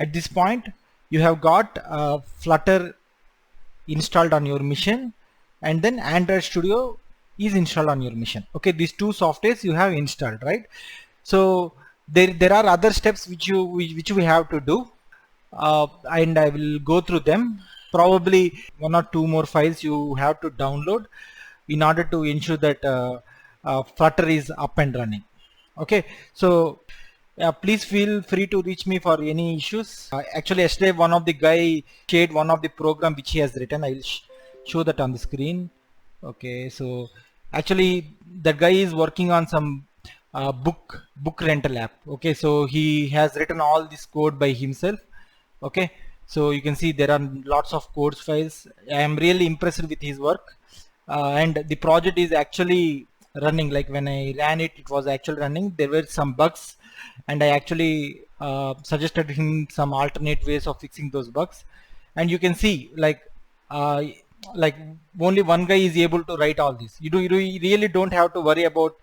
At this point, you have got Flutter installed on your machine, and then Android Studio is installed on your machine. Okay, these two softwares you have installed, right? So there are other steps which we have to do, and I will go through them. Probably one or two more files you have to download in order to ensure that Flutter is up and running. Okay, so please feel free to reach me for any issues. Actually, yesterday one of the guy shared one of the program which he has written. I will show that on the screen. Okay, so actually that guy is working on some book rental app. Okay, so he has written all this code by himself. Okay, so you can see there are lots of codes files. I am really impressed with his work, and the project is actually running. Like when I ran it, it was actually running. There were some bugs, and I actually suggested him some alternate ways of fixing those bugs. And you can see like only one guy is able to write all this. You really don't have to worry about,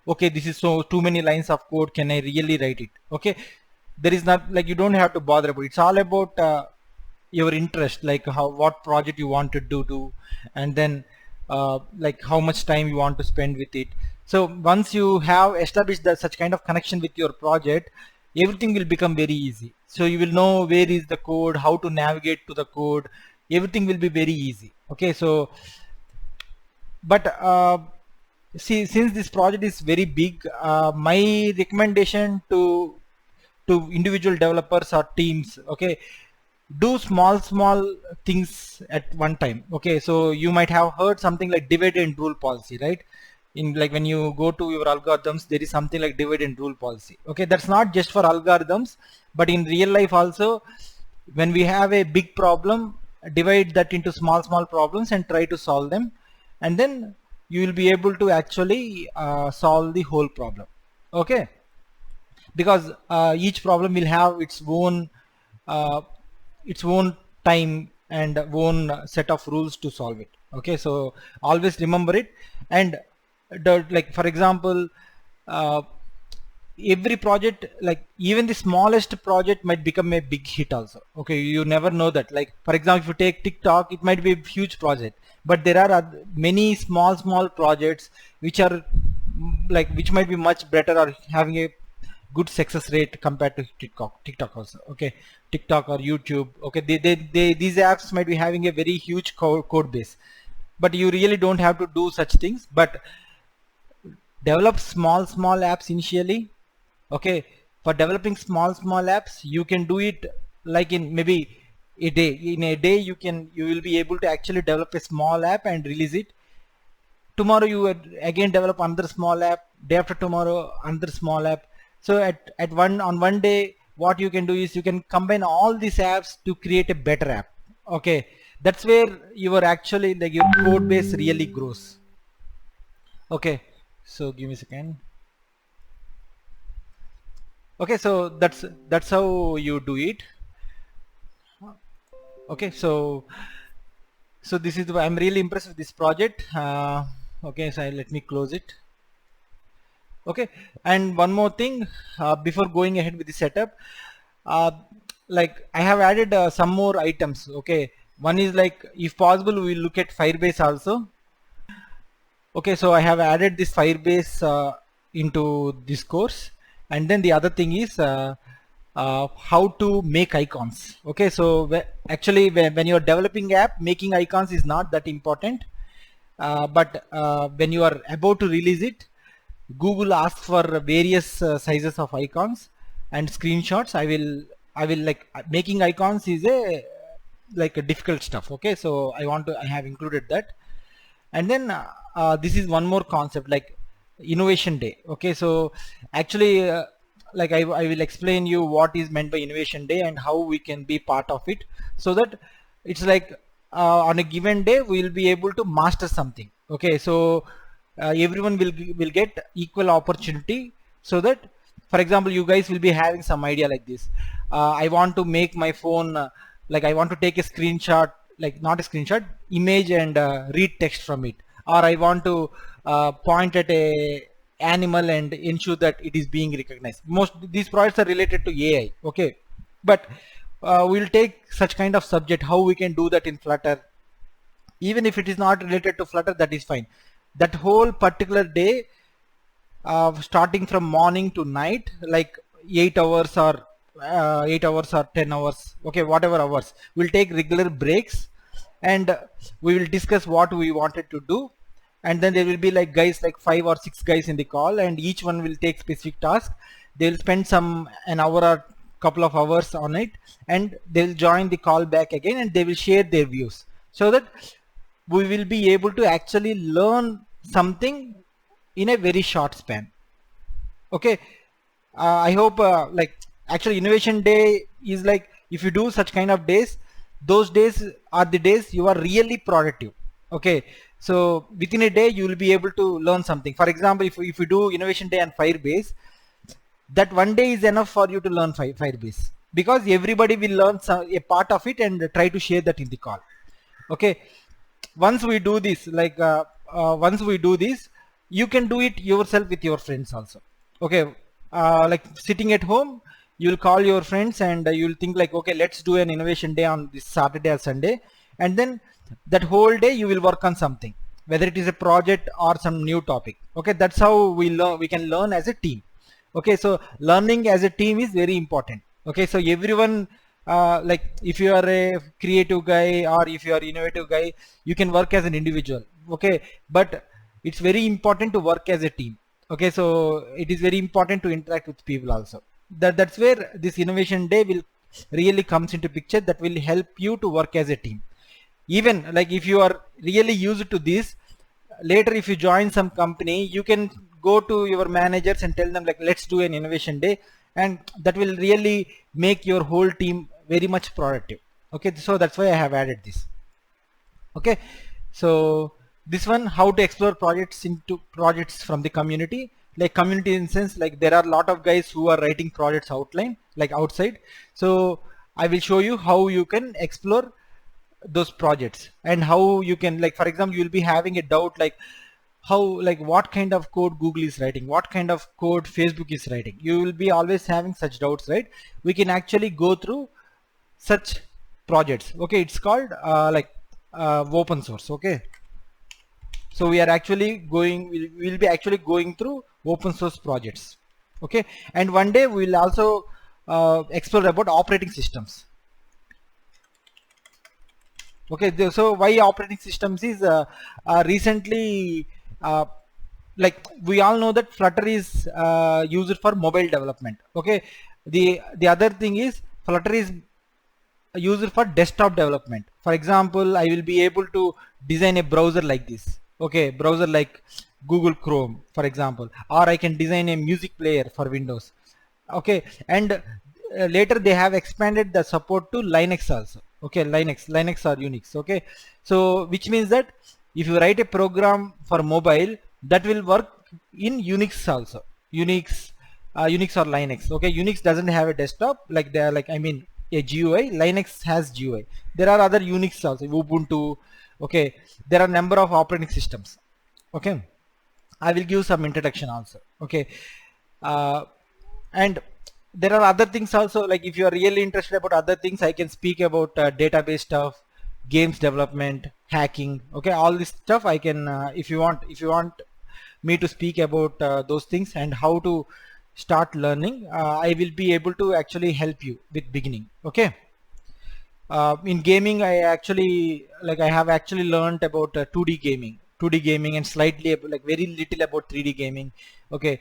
okay, this is so too many lines of code, can I really write it? Okay, there is not, like, you don't have to bother about it. It's all about your interest, like what project you want to do, and then like how much time you want to spend with it. So once you have established such kind of connection with your project, everything will become very easy. So you will know where is the code, how to navigate to the code, everything will be very easy. Okay, so but see, since this project is very big, my recommendation to individual developers or teams, okay, do small things at one time. Okay, so you might have heard something like divide and rule policy, right? In, like, when you go to your algorithms, there is something like divide and rule policy. Okay, that's not just for algorithms, but in real life also. When we have a big problem, divide that into small problems and try to solve them, and then you will be able to actually solve the whole problem. Okay, because each problem will have its own time and own set of rules to solve it. Okay, so always remember it. And like, for example, every project, like even the smallest project might become a big hit also. Okay, you never know that. Like, for example, if you take TikTok, it might be a huge project, but there are many small projects which are which might be much better or having a good success rate compared to TikTok also. Okay, TikTok or YouTube. Okay, these apps might be having a very huge code base, but you really don't have to do such things, but develop small apps initially. Okay, for developing small apps, you can do it like in maybe a day. In a day, you will be able to actually develop a small app and release it. Tomorrow you again develop another small app, day after tomorrow another small app. So on one day, what you can do is you can combine all these apps to create a better app. Okay, that's where your actually, like, your code base really grows. Okay, so give me a second. Okay, so that's how you do it. Okay, so this is I'm really impressed with this project. Okay, so let me close it. Okay, and one more thing before going ahead with the setup, like I have added some more items. Okay, one is, like, if possible we will look at Firebase also. Okay, so I have added this Firebase into this course, and then the other thing is how to make icons. Okay, so actually when you are developing app, making icons is not that important, but when you are about to release it, Google asks for various sizes of icons and screenshots. I will like, making icons is a difficult stuff. Okay, so I have included that. And then this is one more concept, like innovation day. Okay, so actually like I will explain you what is meant by innovation day and how we can be part of it, so that it's like on a given day we will be able to master something. Okay, so everyone will get equal opportunity, so that, for example, you guys will be having some idea like this. I want to make my phone like, I want to take a screenshot, like not a screenshot, image, and read text from it, or I want to point at a animal and ensure that it is being recognized. Most these projects are related to AI. Okay, but we'll take such kind of subject, how we can do that in Flutter. Even if it is not related to Flutter, that is fine. That whole particular day, starting from morning to night, like 8 hours or 8 hours or 10 hours, okay, whatever hours, we'll take regular breaks, and we will discuss what we wanted to do. And then there will be like guys, like 5 or 6 guys in the call, and each one will take specific task. They'll spend an hour or couple of hours on it, and they'll join the call back again, and they will share their views, so that we will be able to actually learn something in a very short span. Okay, I hope like actually Innovation Day is like, if you do such kind of days, those days are the days you are really productive. Okay, so within a day you will be able to learn something. For example, if you do Innovation Day on Firebase, that one day is enough for you to learn Firebase, because everybody will learn a part of it and try to share that in the call. Okay, once we do this, like once we do this, you can do it yourself with your friends also. Okay, like sitting at home, you'll call your friends and you'll think like, okay, let's do an Innovation Day on this Saturday or Sunday, and then that whole day you will work on something, whether it is a project or some new topic. Okay, that's how we can learn as a team. Okay, so learning as a team is very important. Okay, so everyone, like if you are a creative guy or if you are innovative guy, you can work as an individual. Okay, but it's very important to work as a team. Okay, so it is very important to interact with people also. That's where this Innovation Day will really comes into picture, that will help you to work as a team. Even like if you are really used to this, later if you join some company, you can go to your managers and tell them like, let's do an Innovation Day, and that will really make your whole team very much productive. Okay, so that's why I have added this. Okay, so this one, how to explore projects from the community. Like community in sense, like there are a lot of guys who are writing projects outline, like outside. So I will show you how you can explore those projects, and how you can, like for example, you will be having a doubt like what kind of code Google is writing, what kind of code Facebook is writing. You will be always having such doubts, right? We can actually go through such projects. Okay, it's called open source. Okay, so we are actually we'll be actually going through open source projects. Okay, and one day we will also explore about operating systems. Okay, so why operating systems is recently, like we all know that Flutter is used for mobile development. Okay, the other thing is Flutter is used for desktop development. For example, I will be able to design a browser like this. Okay, browser like Google Chrome, for example, or I can design a music player for Windows. Okay, and later they have expanded the support to Linux also. Okay, Linux or Unix. Okay, so which means that if you write a program for mobile, that will work in Unix also. Unix or Linux. Okay, Unix doesn't have a desktop, like they are, like I mean a GUI. Linux has GUI. There are other Unix also, Ubuntu. Okay, there are number of operating systems. Okay, I will give some introduction also. Okay, and there are other things also, like if you are really interested about other things, I can speak about database stuff, games development, hacking. Okay, all this stuff I can, if you want me to speak about those things and how to start learning, I will be able to actually help you with beginning. Okay, in gaming, I have actually learned about 2D gaming and slightly like very little about 3D gaming. Okay,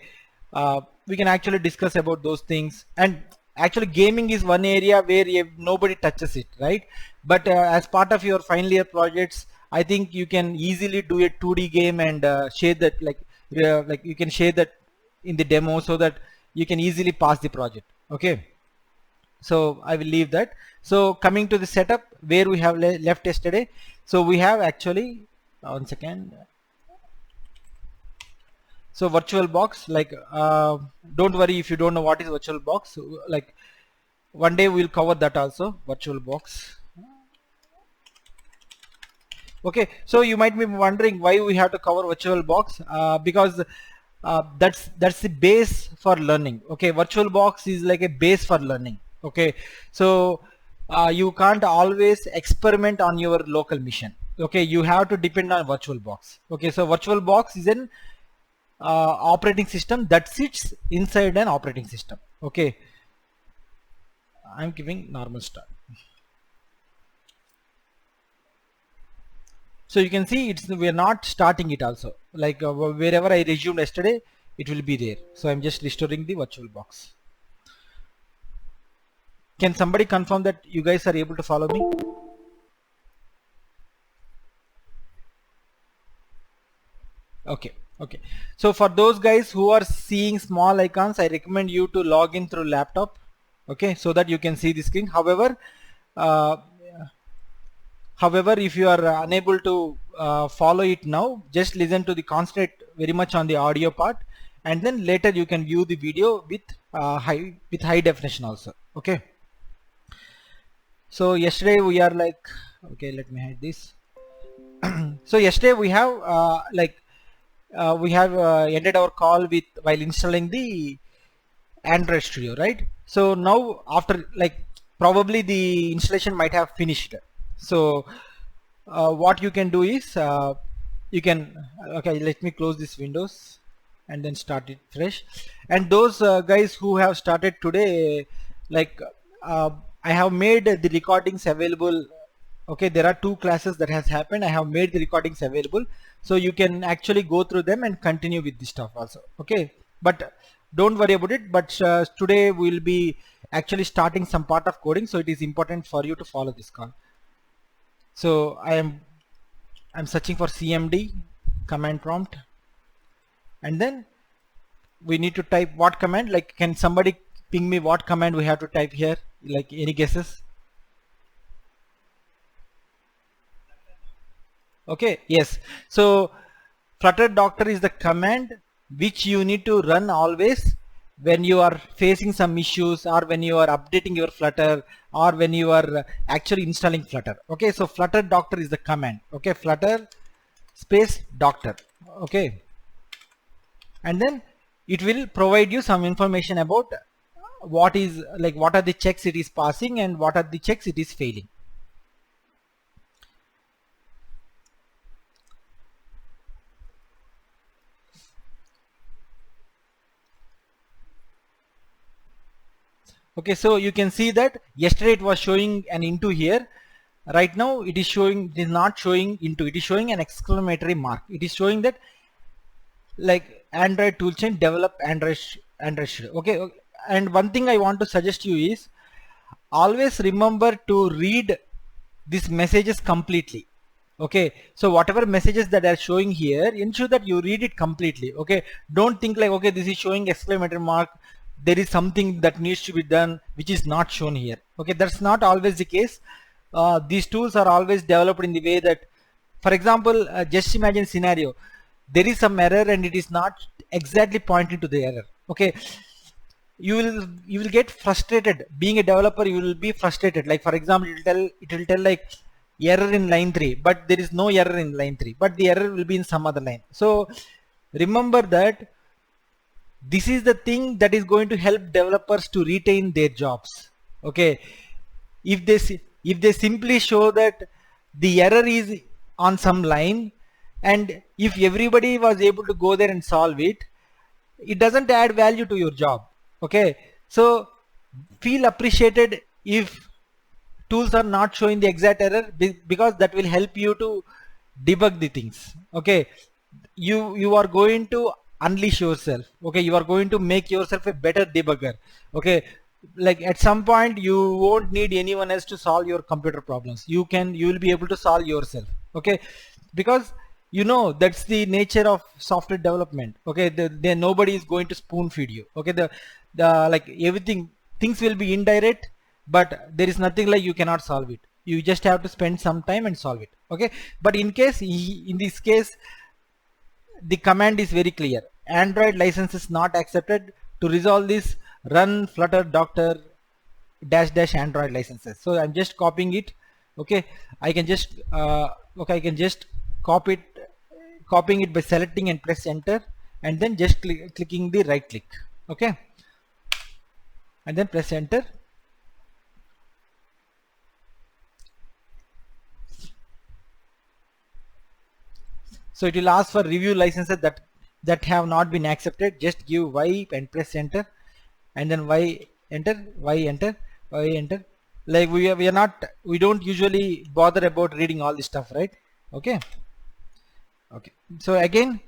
we can actually discuss about those things, and actually gaming is one area where nobody touches it, right? But as part of your final year projects, I think you can easily do a 2D game and share that, like you can share that in the demo, so that you can easily pass the project. Okay, so I will leave that. So coming to the setup where we have left yesterday, so we have actually, one second. So VirtualBox, like don't worry if you don't know what is VirtualBox. Like one day we'll cover that also, VirtualBox. Okay, so you might be wondering why we have to cover VirtualBox, because that's the base for learning. Okay, VirtualBox is like a base for learning. Okay, so you can't always experiment on your local machine. Okay, you have to depend on VirtualBox. Okay, so VirtualBox is an operating system that sits inside an operating system. Okay, I'm giving normal start. So you can see we are not starting it also, like wherever I resumed yesterday it will be there. So I'm just restoring the VirtualBox. Can somebody confirm that you guys are able to follow me? Okay, okay. So for those guys who are seeing small icons, I recommend you to log in through laptop, okay, so that you can see the screen. However, if you are unable to follow it now, just listen to the concentrate very much on the audio part, and then later you can view the video with high definition also. Okay. So yesterday we are like, okay, let me hide this. So yesterday we have ended our call with while installing the Android Studio, right? So now after, like, probably the installation might have finished. So what you can do is you can, okay, let me close this Windows and then start it fresh. And those guys who have started today, like I have made the recordings available. Okay, there are 2 classes that has happened. I have made the recordings available, so you can actually go through them and continue with this stuff also. Okay, but don't worry about it. But today we will be actually starting some part of coding, so it is important for you to follow this call. So I'm searching for CMD command prompt, and then we need to type what command. Like, can somebody ping me what command we have to type here? Like, any guesses? Okay, yes. So Flutter Doctor is the command which you need to run always when you are facing some issues, or when you are updating your Flutter, or when you are actually installing Flutter. Okay, so Flutter Doctor is the command. Okay, Flutter space Doctor. Okay, and then it will provide you some information about what are the checks it is passing and what are the checks it is failing. Okay, so you can see that yesterday it was showing an into here. Right now it is not showing into, it is showing an exclamatory mark. It is showing that, like, Android toolchain develop Android Studio. Okay, and one thing I want to suggest you is always remember to read these messages completely. Okay, so whatever messages that are showing here, ensure that you read it completely. Okay, don't think like, okay, this is showing exclamatory mark, there is something that needs to be done which is not shown here. Okay, that's not always the case. These tools are always developed in the way that, for example, just imagine scenario, there is some error and it is not exactly pointing to the error. Okay, you will get frustrated. Being a developer, you will be frustrated. Like, for example, it will tell like error in line 3, but there is no error in line 3, but the error will be in some other line. So remember that this is the thing that is going to help developers to retain their jobs. Okay, if they simply show that the error is on some line, and if everybody was able to go there and solve it, it doesn't add value to your job. Okay, so feel appreciated if tools are not showing the exact error, because that will help you to debug the things. Okay, you are going to unleash yourself. Okay, you are going to make yourself a better debugger. Okay, like at some point you won't need anyone else to solve your computer problems. You will be able to solve yourself. Okay, because you know that's the nature of software development. Okay, nobody is going to spoon feed you. Okay, the like everything, things will be indirect, but there is nothing like you cannot solve it. You just have to spend some time and solve it. Okay, but in this case the command is very clear: Android license is not accepted. To resolve this, run flutter doctor -- Android licenses. So I'm just copying it. Okay, I can just copying it by selecting and press enter, and then just clicking the right click. Okay, and then press enter. So it will ask for review licenses that have not been accepted. Just give Y and press enter, and then Y enter, Y enter, Y enter. Like we don't usually bother about reading all this stuff, right? Okay. Okay. So again,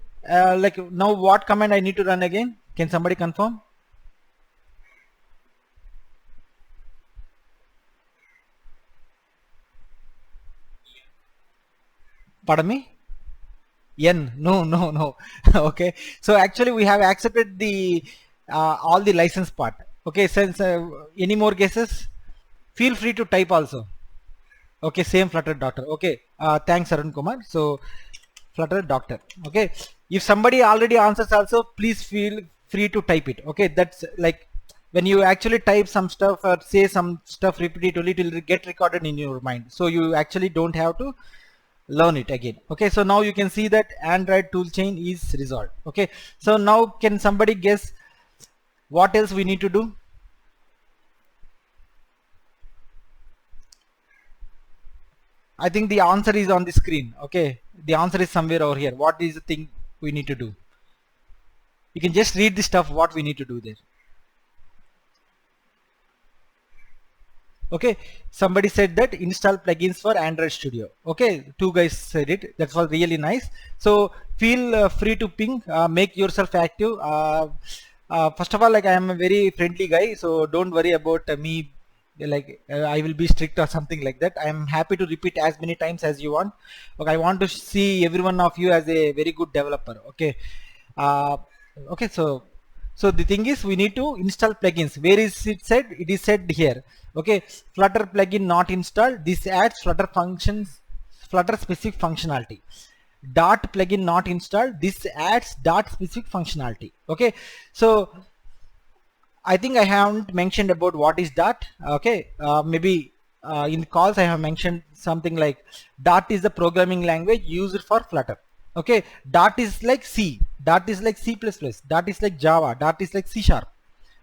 like now what command I need to run again? Can somebody confirm? Pardon me? N. No. Okay. So actually we have accepted the all the license part. Okay. Since any more guesses, feel free to type also. Okay. Same Flutter doctor. Okay. Thanks Arun Kumar. So Flutter doctor. Okay. If somebody already answers also, please feel free to type it. Okay. That's like when you actually type some stuff or say some stuff repeatedly, it will get recorded in your mind. So you actually don't have to learn it again. Okay, so now you can see that Android toolchain is resolved. Okay, so now can somebody guess what else we need to do? I think the answer is on the screen. Okay, the answer is somewhere over here. What is the thing we need to do? You can just read the stuff what we need to do there. Okay, somebody said that install plugins for Android Studio. Okay, two guys said it. That was really nice. So feel free to ping, make yourself active. First of all, like I am a very friendly guy, so don't worry about me. Like I will be strict or something like that. I am happy to repeat as many times as you want. Okay, I want to see every one of you as a very good developer. Okay, okay. So the thing is, we need to install plugins. Where is it said? It is said here. Okay, Flutter plugin not installed. This adds Flutter functions, Flutter specific functionality. Dart plugin not installed. This adds Dart specific functionality. Okay, so I think I haven't mentioned about what is Dart. Okay, maybe in calls I have mentioned something like Dart is the programming language used for Flutter. Okay, Dart is like C, Dart is like C++, Dart is like Java, Dart is like C#.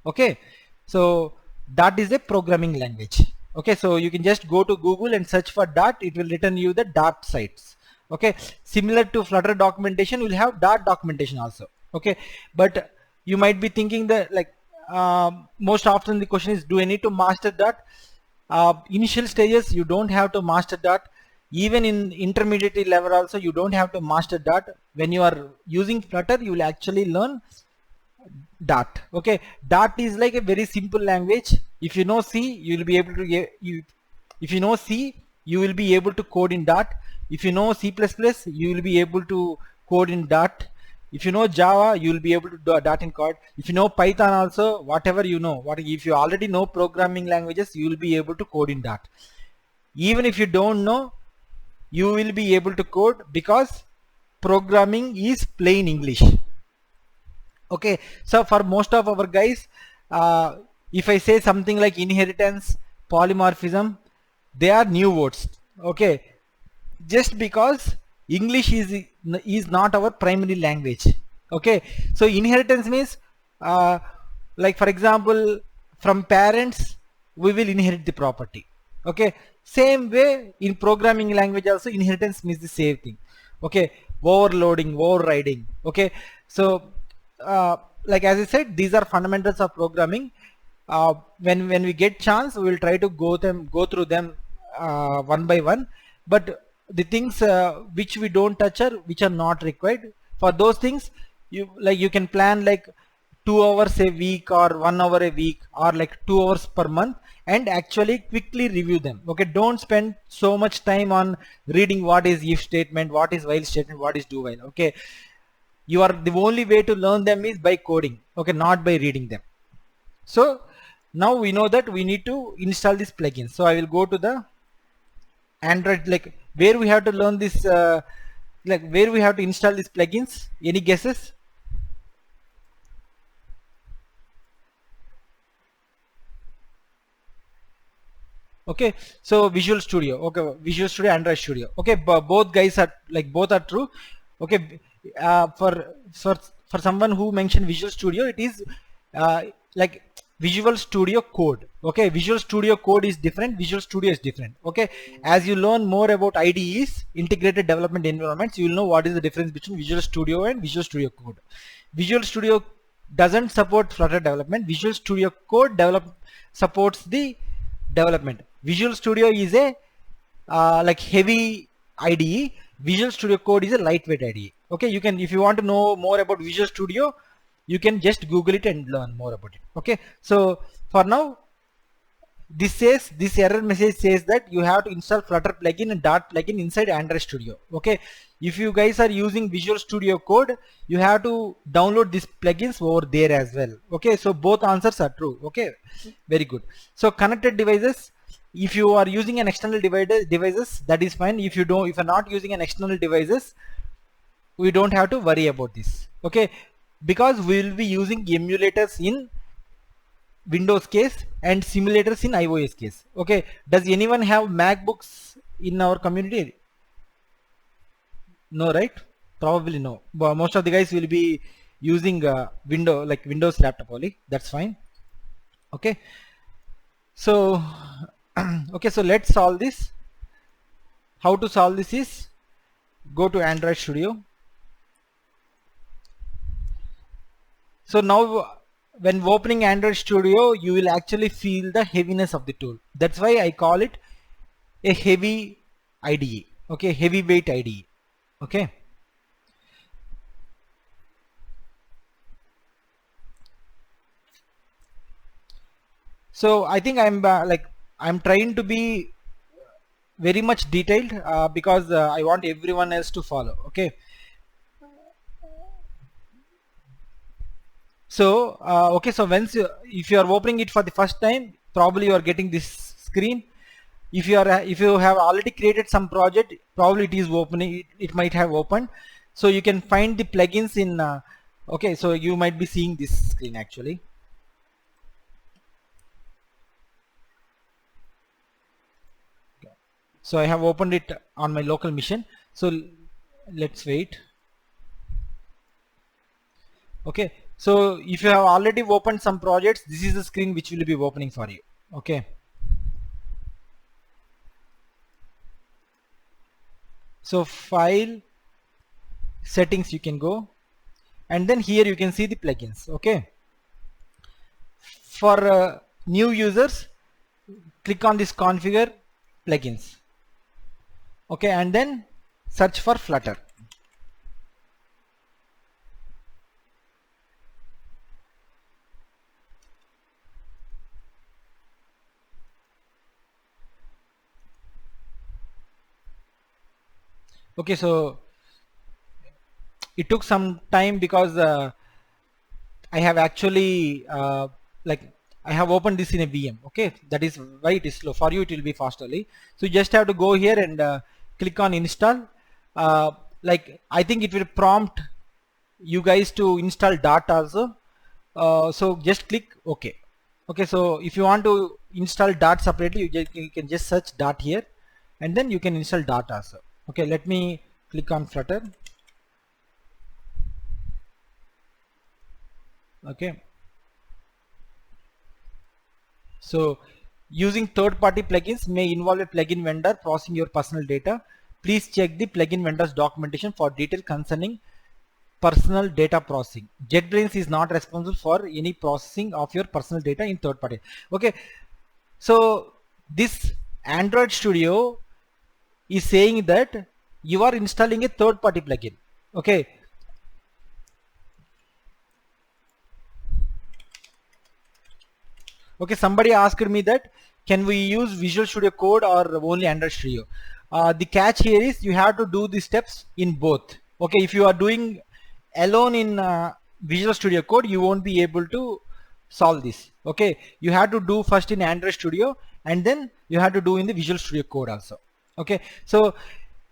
Okay, so Dart is a programming language. Okay, so you can just go to Google and search for Dart. It will return you the Dart sites. Okay, similar to Flutter documentation, we'll have Dart documentation also. Okay, but you might be thinking that like most often the question is, do I need to master Dart? Initial stages you don't have to master Dart. Even in intermediate level also you don't have to master Dart. When you are using Flutter, you will actually learn Dart. Okay, Dart is like a very simple language. If you know C, you will be able to if you know C, you will be able to code in Dart. If you know C++, you will be able to code in Dart. If you know Java, you will be able to do Dart in code. If you know Python also, whatever you know, if you already know programming languages, you will be able to code in Dart. Even if you don't know, you will be able to code because programming is plain English. Okay, so for most of our guys, if I say something like inheritance, polymorphism, they are new words. Okay, just because English is not our primary language. Okay, so inheritance means like for example, from parents we will inherit the property. Okay, same way in programming language also inheritance means the same thing. Okay, overloading, overriding. Okay, so like as I said, these are fundamentals of programming. When we get chance, we will try to go through them one by one. But the things which we don't touch are which are not required. For those things, you can plan like 2 hours a week or 1 hour a week or like 2 hours per month and actually quickly review them. Okay, don't spend so much time on reading what is if statement, what is while statement, what is do while. Okay, the only way to learn them is by coding. Okay, not by reading them. So now we know that we need to install this plugin. So I will go to the Android, like where we have to learn this, like where we have to install these plugins. Any guesses? Okay, so Visual Studio. Okay, Visual Studio, Android Studio. Okay, both guys are like both are true. Okay, for someone who mentioned Visual Studio, it is like Visual Studio Code. Okay, Visual Studio Code is different, Visual Studio is different. Okay, as you learn more about IDEs, integrated development environments, you will know what is the difference between Visual Studio and Visual Studio Code. Visual Studio doesn't support Flutter development. Visual Studio Code supports the development. Visual Studio is a like heavy IDE. Visual Studio Code is a lightweight IDE. Okay, you can, if you want to know more about Visual Studio, you can just Google it and learn more about it. Okay, so for now, this error message says that you have to install Flutter plugin and Dart plugin inside Android Studio. Okay, if you guys are using Visual Studio Code, you have to download these plugins over there as well. Okay, so both answers are true. Okay, very good. So connected devices, if you are using an external devices, that is fine. If you're not using an external devices, we don't have to worry about this. Okay, because we will be using emulators in Windows case and simulators in iOS case. Okay, does anyone have MacBooks in our community? No, right? Probably no. But most of the guys will be using Windows laptop only. That's fine. Okay, so okay, so let's solve this. How to solve this is, go to Android Studio. So now when opening Android Studio, you will actually feel the heaviness of the tool. That's why I call it a heavy IDE. Okay, heavyweight IDE. Okay. So I think I'm trying to be very much detailed because I want everyone else to follow. Okay. So okay, so if you are opening it for the first time, probably you are getting this screen. If you have already created some project, probably it is opening, it might have opened. So you can find the plugins in okay, so you might be seeing this screen actually. So I have opened it on my local machine. So let's wait. Okay, so if you have already opened some projects, this is the screen which will be opening for you. Okay, so file, settings, you can go, and then here you can see the plugins. Okay, for new users, click on this configure plugins. Okay, and then search for Flutter. Okay, so it took some time because I have actually I have opened this in a VM. Okay, that is why it is slow. For you it will be fasterly. So you just have to go here and click on install. Like I think it will prompt you guys to install Dart also. So just click OK. Okay, so if you want to install Dart separately, you can just search Dart here, and then you can install Dart also. Okay, let me click on Flutter. Okay, so using third-party plugins may involve a plugin vendor processing your personal data. Please check the plugin vendor's documentation for detail concerning personal data processing. JetBrains is not responsible for any processing of your personal data in third party. Okay, so this Android Studio is saying that you are installing a third party plugin. Okay, okay, somebody asked me that can we use Visual Studio Code or only Android Studio. The catch here is you have to do the steps in both. Okay, if you are doing alone in Visual Studio Code, you won't be able to solve this. Okay, you have to do first in Android Studio, and then you have to do in the Visual Studio Code also. Okay, so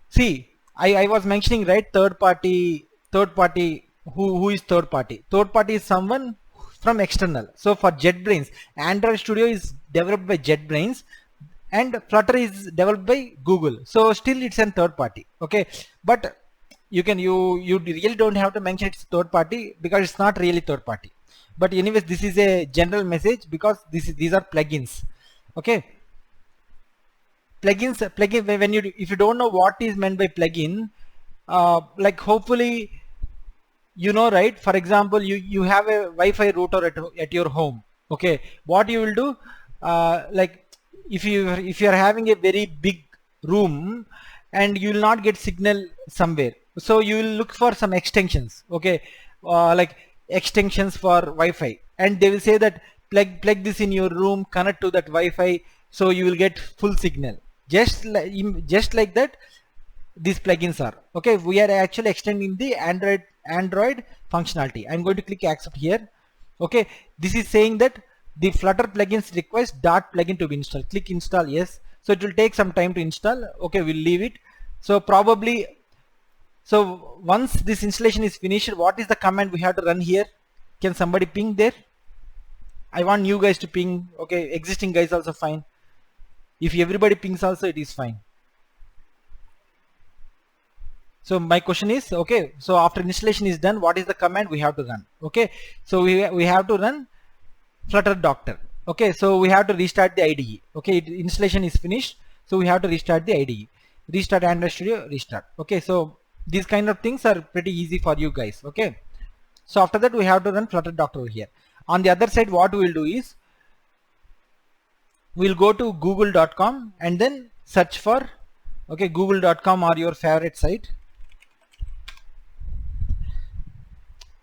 see, I was mentioning, right, third party, who is third party? Third party is someone from external. So for JetBrains, Android Studio is developed by JetBrains and Flutter is developed by Google. So still it's a third party. Okay, but you really don't have to mention it's third party because it's not really third party. but anyways, this is a general message because these are plugins. Okay, plugin, when you, if you don't know what is meant by plugin, like hopefully you know, right? For example, you have a Wi-Fi router at your home. Okay, what you will do, like if you are having a very big room and you will not get signal somewhere, so you will look for some extensions. Okay, like extensions for Wi-Fi, and they will say that plug this in your room, connect to that Wi-Fi, so you will get full signal. Just like that, these plugins are. Okay, we are actually extending the Android functionality. I'm going to click accept here. Okay, this is saying that the Flutter plugins request Dart plugin to be installed. Click install, yes. So it will take some time to install. Okay, we'll leave it. So probably, so once this installation is finished, what is the command we have to run here? Can somebody ping there? I want you guys to ping. Okay, existing guys also fine. If everybody pings also, it is fine. So my question is, okay, so after installation is done, what is the command we have to run? Okay, so we have to run Flutter Doctor. Okay, so we have to restart the IDE. Okay, installation is finished, so we have to restart the IDE. Restart Android Studio, restart. Okay, so these kind of things are pretty easy for you guys. Okay, so after that we have to run Flutter Doctor over here. On the other side, what we will do is, we'll go to google.com and then search for, okay, google.com or your favorite site.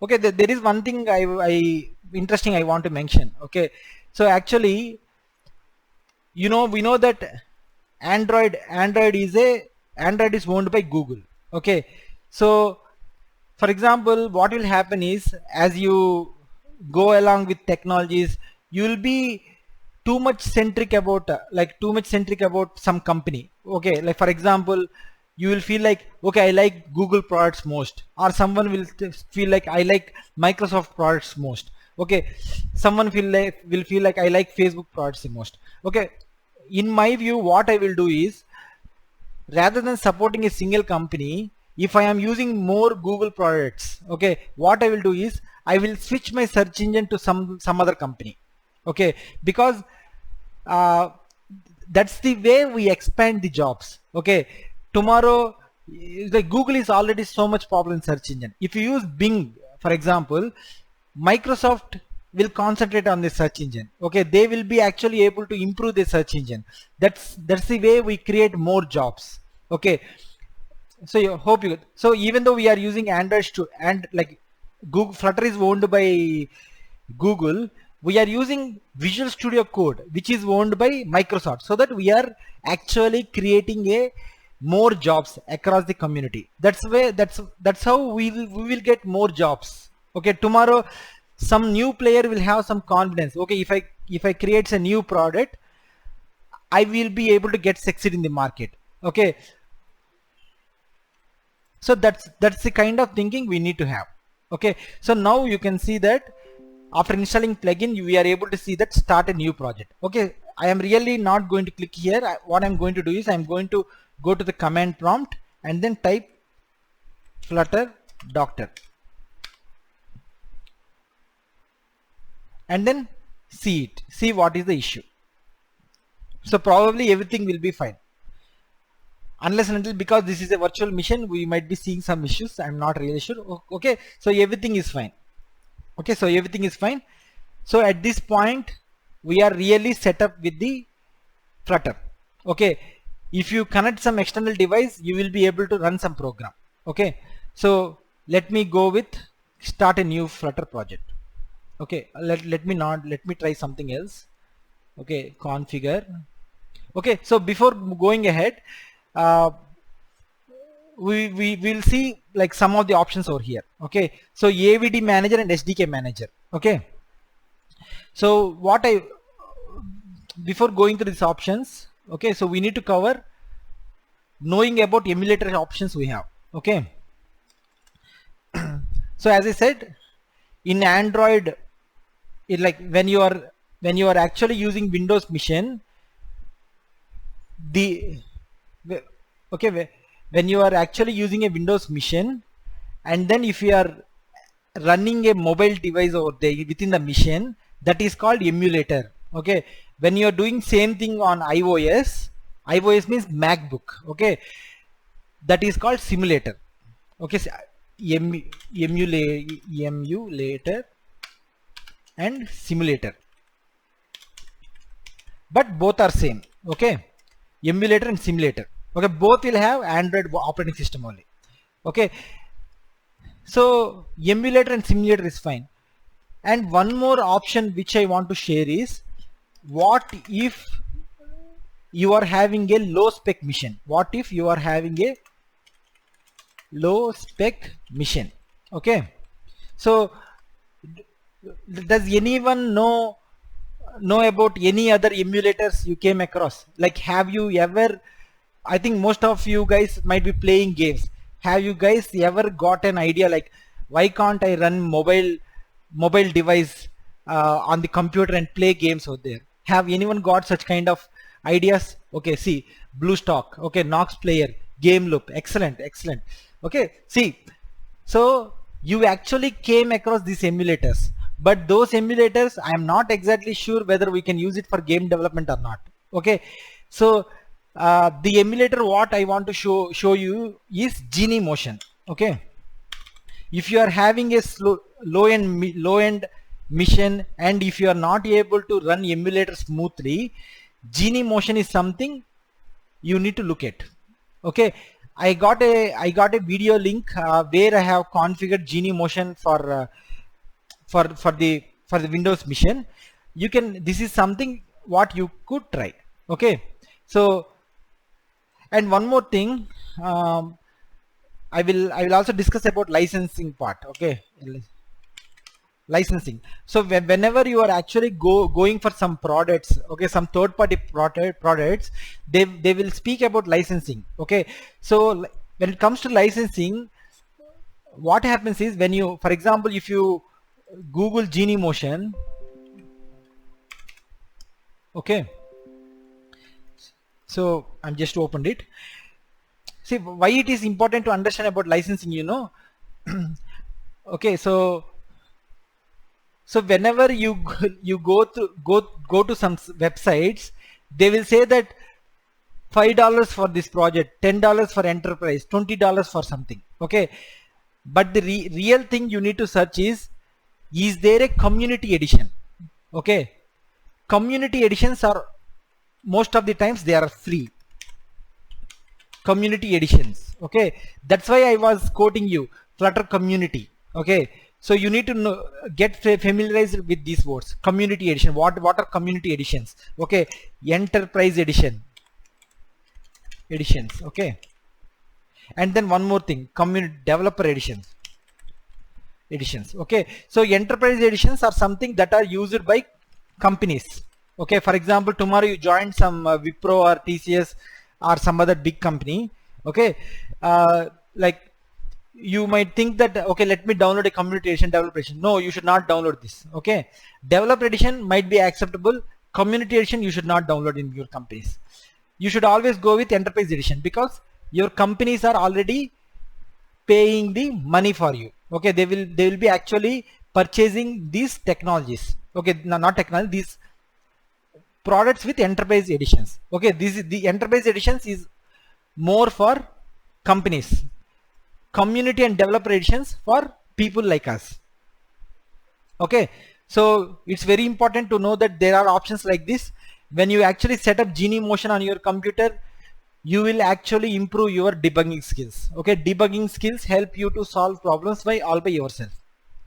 Okay, there is one thing interesting I want to mention. Okay, so actually, you know, we know that Android is owned by Google. Okay, so for example, what will happen is, as you go along with technologies, you will be too much centric about some company. Okay, like for example, you will feel like, okay, I like Google products most, or someone will feel like I like Microsoft products most. Okay, someone will feel like I like Facebook products the most. Okay, in my view, what I will do is, rather than supporting a single company, if I am using more Google products, okay, what I will do is, I will switch my search engine to some other company. Okay, because that's the way we expand the jobs. Okay, tomorrow, like Google is already so much popular in search engine. If you use Bing, for example, Microsoft will concentrate on the search engine. Okay, they will be actually able to improve the search engine. That's the way we create more jobs. Okay, so so even though we are using Android and like Google, Flutter is owned by Google, we are using Visual Studio Code, which is owned by Microsoft, so that we are actually creating more jobs across the community. That's how we will get more jobs. Okay, tomorrow some new player will have some confidence. Okay, if I create a new product, I will be able to succeed in the market. Okay, so that's the kind of thinking we need to have. Okay, so now you can see that after installing plugin, we are able to see that start a new project. Okay, I am really not going to click here. What I'm going to do is, I'm going to go to the command prompt and then type Flutter Doctor, and then see what is the issue. So probably everything will be fine, unless and until, because this is a virtual machine, we might be seeing some issues. I'm not really sure. Okay, so everything is fine. Okay, so everything is fine. So at this point, we are really set up with the Flutter. Okay, if you connect some external device, you will be able to run some program. Okay, so let me go with start a new Flutter project. Okay, let me try something else. Okay, configure. Okay, so before going ahead, we will see like some of the options over here. Okay, so AVD manager and SDK manager. Okay, so before going to these options, okay, so we need to cover knowing about emulator options we have. Okay, so as I said, in Android, like when you are actually using Windows machine, when you are actually using a Windows machine, and then if you are running a mobile device over there within the machine, that is called emulator. Okay, when you are doing same thing on iOS means MacBook, okay, that is called simulator. Okay, so emulator and simulator, but both are same. Okay, emulator and simulator. Okay, both will have Android operating system only. Okay, so emulator and simulator is fine. And one more option which I want to share is, what if you are having a low spec mission? What if you are having a low spec mission? Okay, so does anyone know about any other emulators you came across? Like, have you ever, I think most of you guys might be playing games. Have you guys ever got an idea like, why can't I run mobile device on the computer and play games out there? Have anyone got such kind of ideas? Okay, see, BlueStack, okay, Nox Player, Game Loop, excellent. Okay, see, so you actually came across these emulators, but those emulators, I am not exactly sure whether we can use it for game development or not. Okay, so the emulator what I want to show you is Genie Motion. Okay, if you are having a low end mission, and if you are not able to run emulator smoothly, Genie Motion is something you need to look at. Okay, I got a video link where I have configured Genie Motion for the Windows mission. You can, this is something what you could try. Okay, so, and one more thing, I will also discuss about licensing part. Okay, licensing. So whenever you are actually going for some products, okay, some third-party products, they will speak about licensing. Okay, so when it comes to licensing, what happens is, when you, for example, if you Google Genie Motion, okay, so I'm just opened it. See why it is important to understand about licensing, you know. Okay, so whenever you go to some websites, they will say that $5 for this project, $10 for enterprise, $20 for something. Okay, but the real thing you need to search is there a community edition? Okay, community editions are, most of the times they are free. Community editions, okay, that's why I was quoting you Flutter community. Okay, so you need to get familiarized with these words. Community edition, what are community editions? Okay, enterprise editions, okay, and then one more thing, community developer editions. Okay, so enterprise editions are something that are used by companies. Okay, for example, tomorrow you join some Wipro or TCS or some other big company. Okay, like you might think that, okay, let me download a community edition, developer edition. No, you should not download this. Okay, developer edition might be acceptable, community edition you should not download in your companies. You should always go with enterprise edition, because your companies are already paying the money for you. Okay, they will be actually purchasing these technologies. Okay, no, not technology, these products with enterprise editions. Okay, this is the enterprise editions is more for companies. Community and developer editions for people like us. Okay, so it's very important to know that there are options like this. When you actually set up Genie Motion on your computer, you will actually improve your debugging skills. Okay, debugging skills help you to solve problems all by yourself.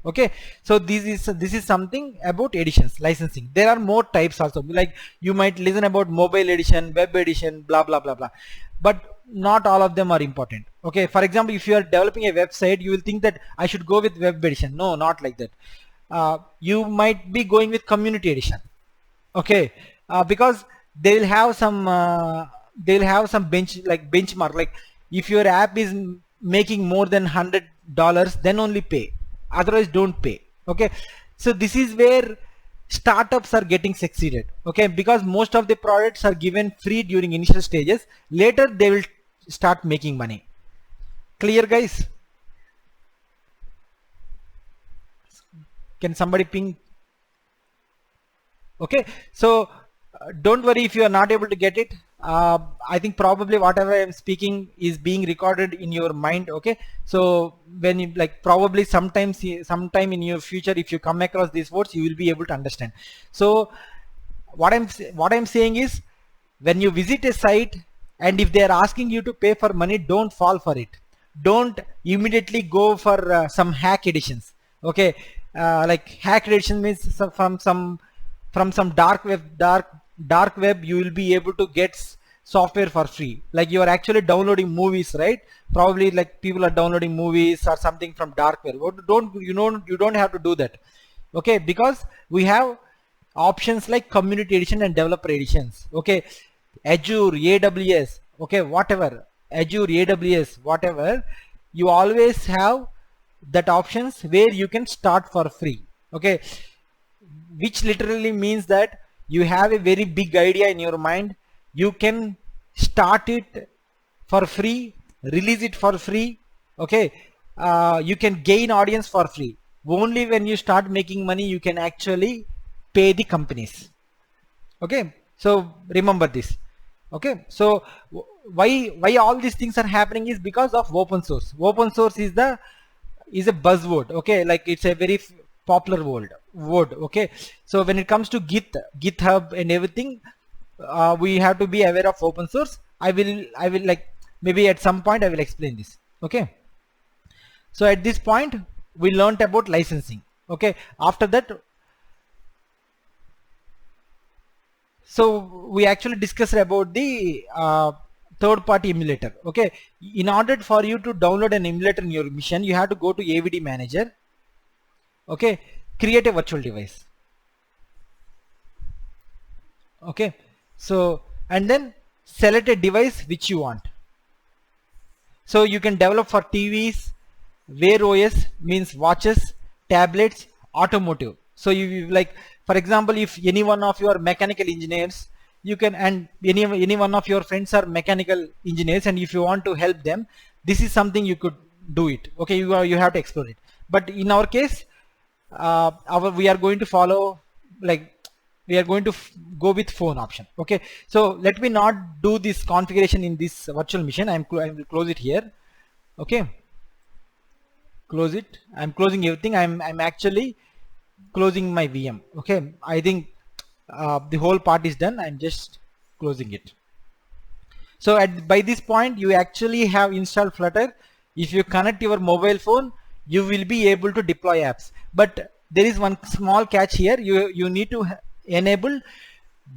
Okay, so this is something about editions, licensing. There are more types also, like you might listen about mobile edition, web edition, blah blah blah blah, but not all of them are important. Okay, for example, if you are developing a website, you will think that I should go with web edition. No, not like that. You might be going with community edition. Okay, because they will have some benchmark, like if your app is making more than $100, then only pay, otherwise don't pay. Okay, so this is where startups are getting succeeded. Okay, because most of the products are given free during initial stages, later they will start making money. Clear, guys? Can somebody ping? Okay, so don't worry if you are not able to get it. I think probably whatever I am speaking is being recorded in your mind. Okay, so when you like probably sometime in your future, if you come across these words, you will be able to understand. So what I'm saying is, when you visit a site and if they are asking you to pay for money, don't fall for it. Don't immediately go for some hack editions. Okay, like hack edition means from some dark web you will be able to get software for free. Like you are actually downloading movies, right? Probably like people are downloading movies or something from dark web. You don't have to do that. Okay, because we have options like community edition and developer editions. Okay, Azure, AWS, okay, whatever, Azure, AWS, whatever, you always have that options where you can start for free. Okay, which literally means that you have a very big idea in your mind, you can start it for free, release it for free. Okay, you can gain audience for free. Only when you start making money you can actually pay the companies. Okay, so remember this. Okay, so why all these things are happening is because of open source. Open source is a buzzword. Okay, like it's a very popular word. Okay, so when it comes to GitHub and everything, we have to be aware of open source. I will like maybe at some point I will explain this. Okay, so at this point we learned about licensing. Okay, after that, so we actually discussed about the third-party emulator. Okay, in order for you to download an emulator in your machine, you have to go to AVD manager. Okay, create a virtual device. Okay, so and then select a device which you want. So you can develop for TVs, Wear OS means watches, tablets, automotive. So you like, for example, if any one of your mechanical engineers, you can, and any one of your friends are mechanical engineers, and if you want to help them, this is something you could do it. Okay, you have to explore it. But in our case, we are going to follow, like we are going to go with phone option. Okay, so let me not do this configuration in this virtual machine. I will close it here. Okay, close it. I'm closing everything. I'm actually closing my VM. Okay, I think the whole part is done. I'm just closing it. So by this point you actually have installed Flutter. If you connect your mobile phone, you will be able to deploy apps. But there is one small catch here. You need to enable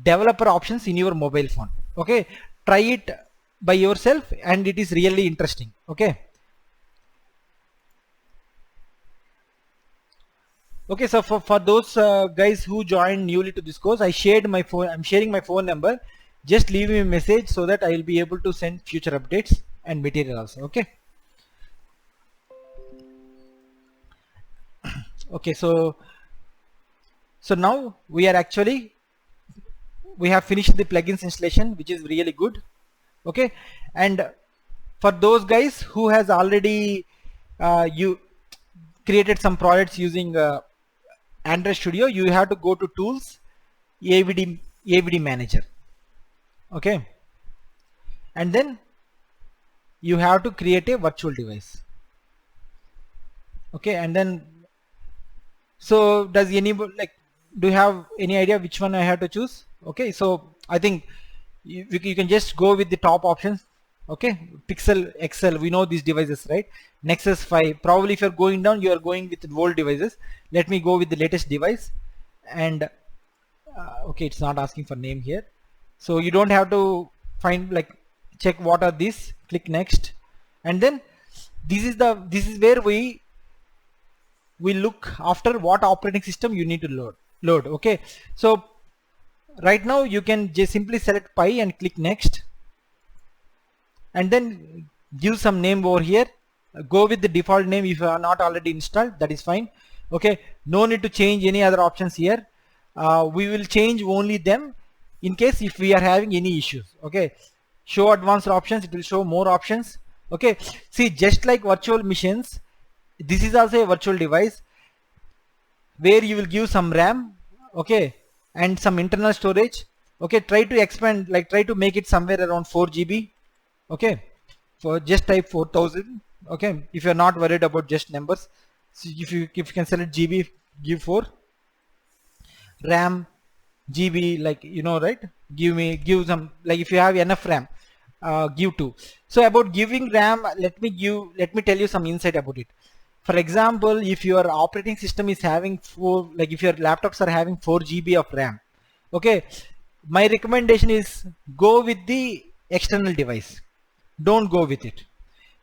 developer options in your mobile phone. Okay, try it by yourself and it is really interesting. Okay. Okay, so for those guys who joined newly to this course, I'm sharing my phone number. Just leave me a message so that I will be able to send future updates and material also. Okay. Okay, so now we have finished the plugins installation, which is really good. Okay, and for those guys who has already you created some projects using Android Studio, you have to go to tools, AVD manager. Okay, and then you have to create a virtual device. Okay, and then so does anybody, like, do you have any idea which one I have to choose? Okay, so I think you can just go with the top options. Okay, Pixel XL, we know these devices, right? Nexus 5, probably if you're going down, you are going with old devices. Let me go with the latest device. And okay, it's not asking for name here, so you don't have to find, like, check what are these, click next, and then this is where we look after what operating system you need to load. Okay, so right now you can just simply select Pi and click next, and then give some name over here. Go with the default name. If you are not already installed, that is fine. Okay, no need to change any other options here. We will change only them in case if we are having any issues. Okay, show advanced options, it will show more options. Okay, see, just like virtual machines, this is also a virtual device. where you will give some RAM, okay, and some internal storage. Okay, try to expand, like try to make it somewhere around 4 GB. Okay, for just type 4000. Okay, if you're not worried about just numbers, so if you can select GB, give 4. RAM, GB, like you know, right? Give some, like if you have enough RAM, give 2. So about giving RAM, let me tell you some insight about it. For example, if your operating system is having 4, like if your laptops are having 4 GB of RAM, okay, my recommendation is go with the external device. Don't go with it,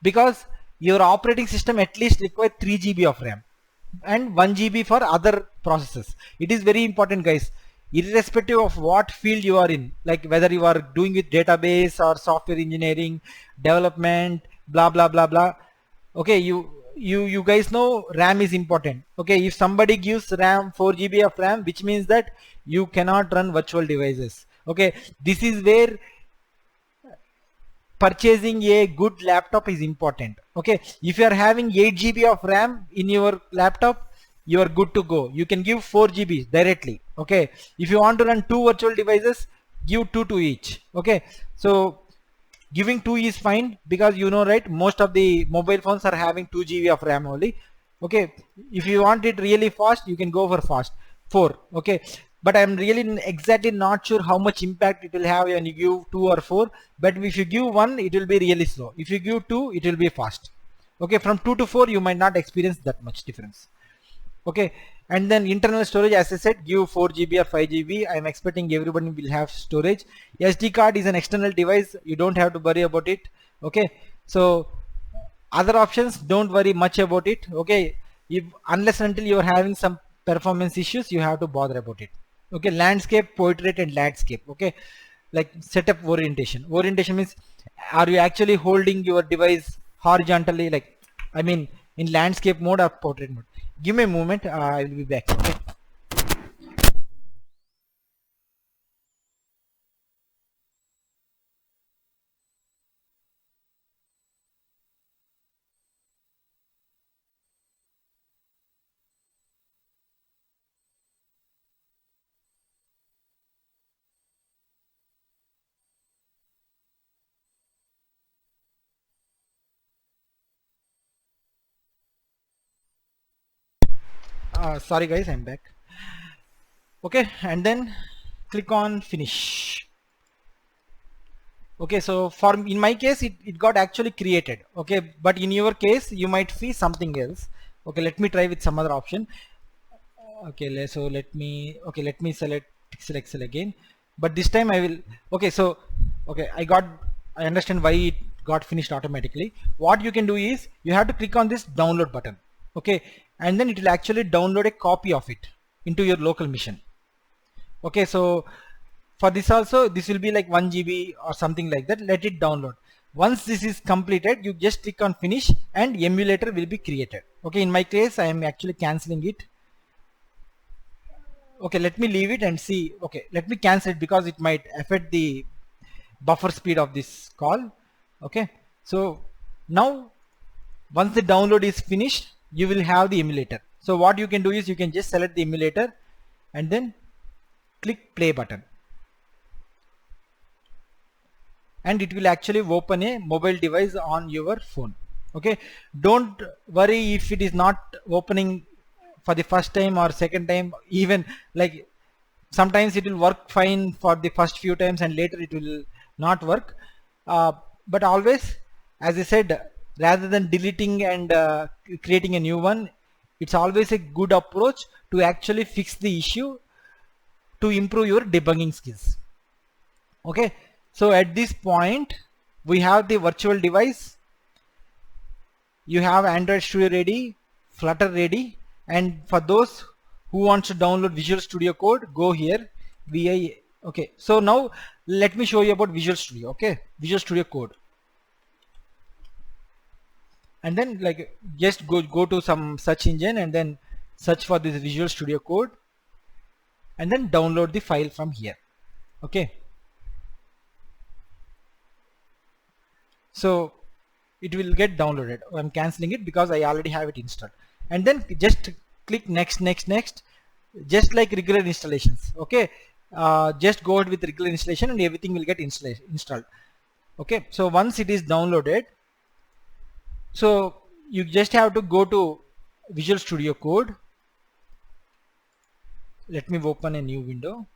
because your operating system at least requires 3 GB of RAM and 1 GB for other processes. It is very important, guys, irrespective of what field you are in, like whether you are doing with database or software engineering, development, blah blah blah blah. Okay, you guys know RAM is important. Okay, if somebody gives RAM 4 GB of RAM, which means that you cannot run virtual devices. Okay, this is where purchasing a good laptop is important. Okay, if you are having 8 GB of RAM in your laptop, you are good to go. You can give 4 GB directly. Okay, if you want to run 2 virtual devices, give 2 to each. Okay, so giving 2 is fine, because you know, right, most of the mobile phones are having 2 GB of RAM only. Okay, if you want it really fast, you can go for fast 4. Okay, but I'm really exactly not sure how much impact it will have when you give 2 or 4. But if you give 1, it will be really slow. If you give 2, it will be fast. Okay, from 2 to 4 you might not experience that much difference. Okay, and then internal storage, as I said, give 4 GB or 5 GB. I'm expecting everybody will have storage. SD card is an external device, you don't have to worry about it. Okay, so other options, don't worry much about it. Okay, if unless until you're having some performance issues, you have to bother about it. Okay, landscape, portrait and landscape. Okay, like setup orientation means, are you actually holding your device horizontally, like I mean in landscape mode or portrait mode. Give me a moment, I will be back. Okay. Sorry guys, I'm back. Okay, and then click on finish. Okay, so for in my case it got actually created. Okay, but in your case you might see something else. Okay, let me try with some other option. Okay, let me select Pixel Excel again, but this time I will. Okay, so okay, I understand why it got finished automatically. What you can do is you have to click on this download button. Okay, and then it will actually download a copy of it into your local machine. Okay, so for this also, this will be like 1 GB or something like that. Let it download. Once this is completed, you just click on finish and emulator will be created. Okay, in my case I am actually cancelling it. Okay, let me leave it and see. Okay, let me cancel it because it might affect the buffer speed of this call. Okay, so now once the download is finished, you will have the emulator. So what you can do is you can just select the emulator and then click play button, and it will actually open a mobile device on your phone. Okay, don't worry if it is not opening for the first time or second time. Even like sometimes it will work fine for the first few times and later it will not work, but always, as I said, rather than deleting and creating a new one, it's always a good approach to actually fix the issue to improve your debugging skills. Okay, so at this point we have the virtual device, you have Android Studio ready, Flutter ready, and for those who wants to download Visual Studio Code, go here VI. Okay, so now let me show you about Visual Studio. Okay, Visual Studio Code, and then like just go to some search engine and then search for this Visual Studio Code and then download the file from here. Okay, so it will get downloaded. I'm canceling it because I already have it installed, and then just click next, just like regular installations. Okay, just go ahead with regular installation and everything will get installed. Okay, so once it is downloaded, so you just have to go to Visual Studio Code. Let me open a new window.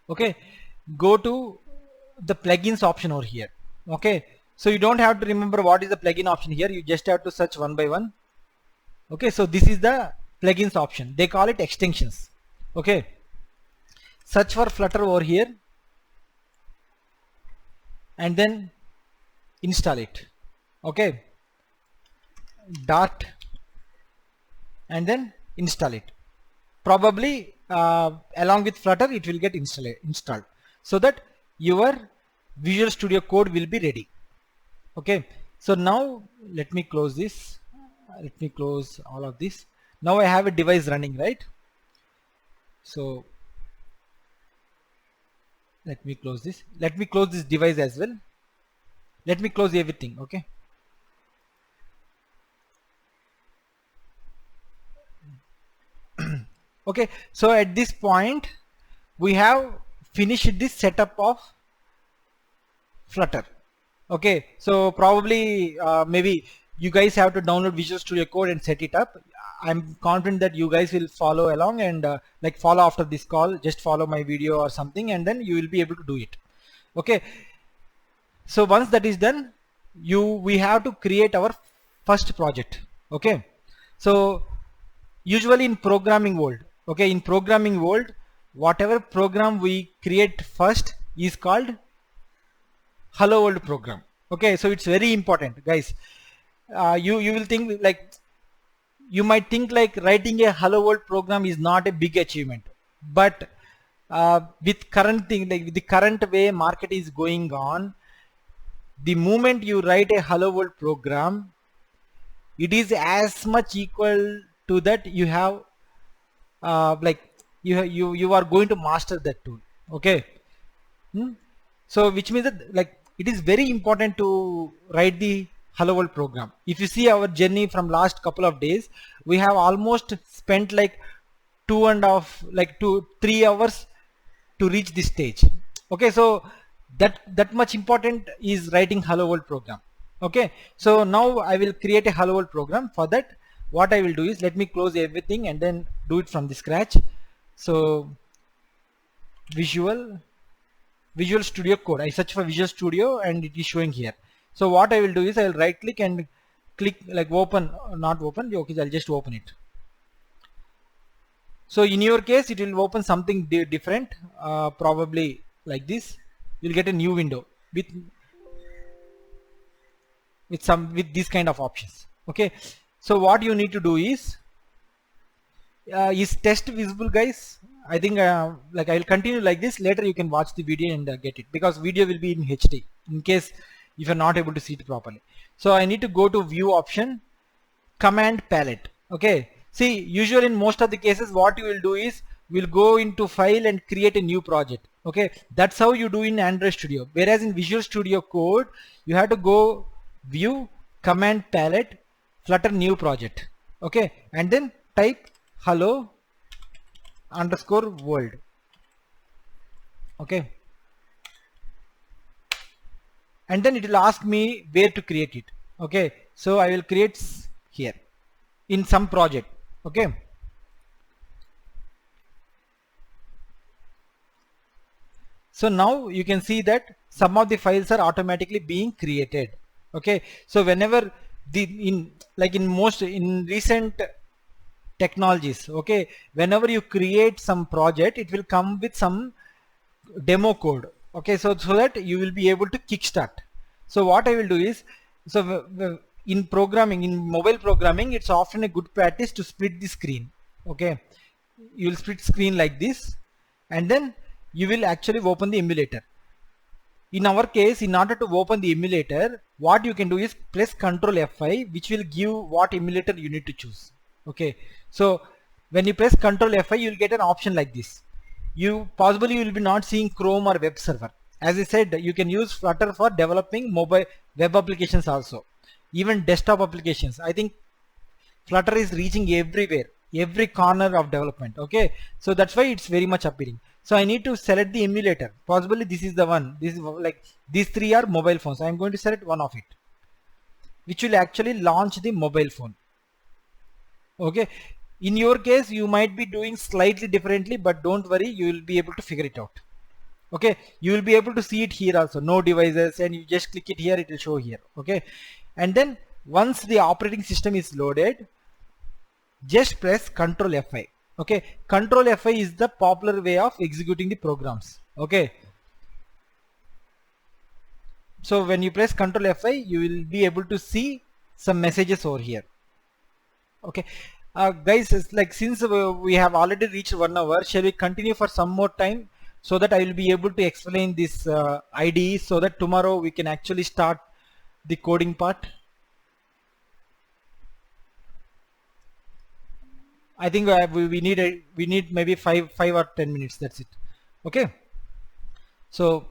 Okay, go to the plugins option over here. Okay, so you don't have to remember what is the plugin option here, you just have to search one by one. Okay, so this is the plugins option, they call it extensions. Okay, search for Flutter over here and then install it. Okay, Dart and then install it. Probably along with Flutter it will get installed, so that your Visual Studio Code will be ready. Okay, so now let me close this, let me close all of this. Now I have a device running, right? So let me close this, let me close this device as well, let me close everything. Okay, okay, so at this point we have finished this setup of Flutter. Okay, so probably maybe you guys have to download Visual Studio Code and set it up. I'm confident that you guys will follow along and like follow after this call, just follow my video or something and then you will be able to do it. Okay, so once that is done, we have to create our first project. Okay, so usually in programming world, okay, in programming world, whatever program we create first is called hello world program. Okay, so it's very important, guys. You will think like, you might think like writing a hello world program is not a big achievement, but with current thing, like with the current way market is going on, the moment you write a hello world program, it is as much equal to that you have like you are going to master that tool. Okay, so which means that like it is very important to write the hello world program. If you see our journey from last couple of days, we have almost spent like 3 hours to reach this stage. Okay, so that much important is writing hello world program. Okay, so now I will create a hello world program. For that, what I will do is, let me close everything and then do it from the scratch. So Visual Studio Code, I search for Visual Studio and it is showing here. So what I will do is, I will right click and click like open, not open, okay, I'll just open it. So in your case it will open something different, probably like this. You'll get a new window with these kind of options. Okay, so what you need to do is test visible, guys? I think like I'll continue like this. Later you can watch the video and get it, because video will be in HD in case if you're not able to see it properly. So I need to go to view option, command palette. Okay, see, usually in most of the cases what you will do is, we'll go into file and create a new project. Okay, that's how you do in Android Studio, whereas in Visual Studio Code you have to go view, command palette, Flutter new project. Okay, and then type hello underscore world. Okay, and then it will ask me where to create it. Okay, so I will create here in some project. Okay, so now you can see that some of the files are automatically being created. Okay, so whenever in recent technologies, okay, whenever you create some project, it will come with some demo code. Okay, so that you will be able to kickstart. So what I will do is, so in programming, in mobile programming, it's often a good practice to split the screen. Okay, you will split screen like this, and then you will actually open the emulator. In our case, in order to open the emulator, what you can do is press Ctrl F5, which will give what emulator you need to choose. Okay, so when you press Ctrl F5, you will get an option like this. You will be not seeing Chrome or web server. As I said, you can use Flutter for developing mobile web applications also, even desktop applications. I think Flutter is reaching everywhere, every corner of development. Okay, so that's why it's very much appealing. So I need to select the emulator. Possibly this is the one. This is like these three are mobile phones. I am going to select one of it, which will actually launch the mobile phone. Okay, in your case you might be doing slightly differently, but don't worry, you will be able to figure it out. Okay, you will be able to see it here also, no devices, and you just click it here, it will show here. Okay, and then once the operating system is loaded, just press Ctrl F5. Okay, Ctrl F5 is the popular way of executing the programs. Okay, so when you press Ctrl F5, you will be able to see some messages over here. Okay, guys, it's like since we have already reached 1 hour, shall we continue for some more time so that I will be able to explain this IDE, so that tomorrow we can actually start the coding part. I think we need maybe 5 or 10 minutes. That's it. Okay, so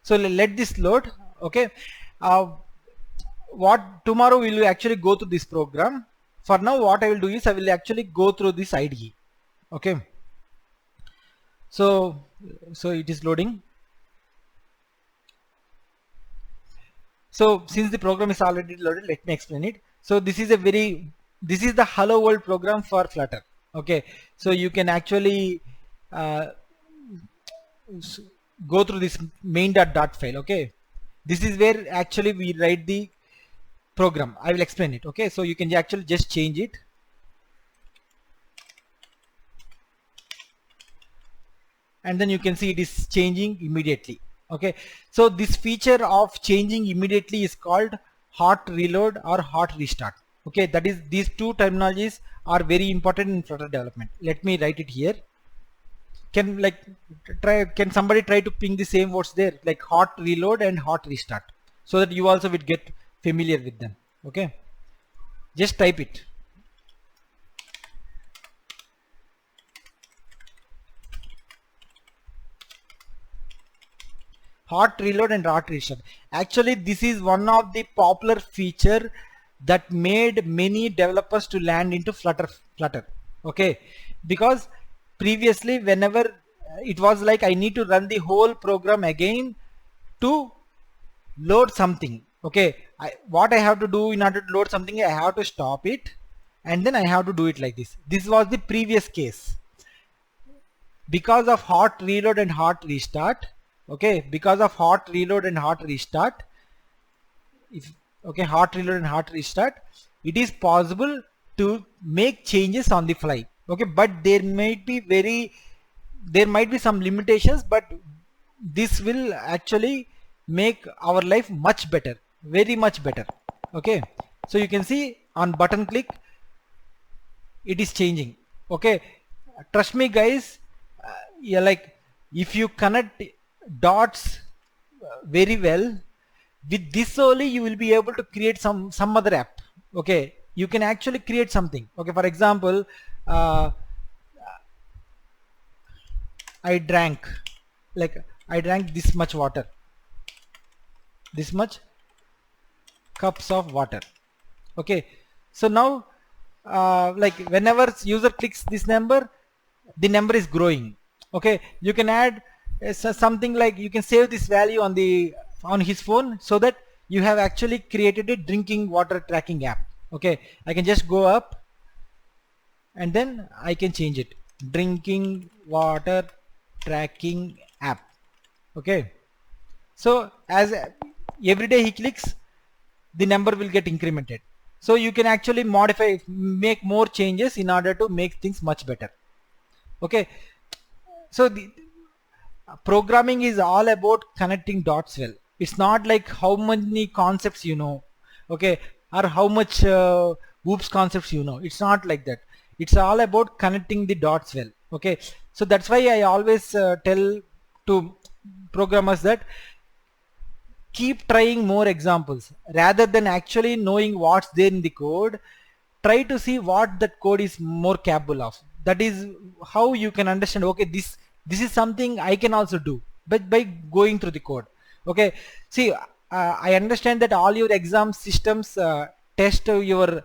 so let this load. Okay, what tomorrow we will actually go through this program. For now, what I will do is I will actually go through this IDE. Okay, so it is loading. So since the program is already loaded, let me explain it. So this is the hello world program for Flutter. Okay, so you can actually go through this main.dot file. Okay, this is where actually we write the program. I will explain it. Okay, so you can actually just change it, and then you can see it is changing immediately. Okay, so this feature of changing immediately is called hot reload or hot restart. Okay, that is, these two terminologies are very important in Flutter development. Let me write it here. Can somebody try to ping the same words there, like hot reload and hot restart, so that you also will get familiar with them. Okay, just type it. Hot reload and hot restart. Actually, this is one of the popular feature that made many developers to land into Flutter. Okay, because previously whenever it was like I need to run the whole program again to load something. Okay, what I have to do in order to load something, I have to stop it and then I have to do it like this. This was the previous case. Because of hot reload and hot restart, okay, because of hot reload and hot restart, hot reload and hot restart, it is possible to make changes on the fly. Okay, but there might be some limitations, but this will actually make our life much better, very much better. Okay, so you can see on button click it is changing. Okay, trust me guys, yeah, like if you connect dots very well, with this only you will be able to create some other app. Okay, you can actually create something. Okay, for example, I drank this much water, this much cups of water. Okay, so now like whenever user clicks this number, the number is growing. Okay, you can add something like, you can save this value on his phone, so that you have actually created a drinking water tracking app. Okay, I can just go up and then I can change it, drinking water tracking app. Okay, so as every day he clicks, the number will get incremented. So you can actually modify, make more changes in order to make things much better. Okay, so the programming is all about connecting dots well. It's not like how many concepts you know, okay, or how much oops concepts you know. It's not like that. It's all about connecting the dots well. Okay, so that's why I always tell to programmers that keep trying more examples rather than actually knowing what's there in the code. Try to see what that code is more capable of. That is how you can understand, okay, this is something I can also do, but by going through the code. Okay, see, I understand that all your exam systems test your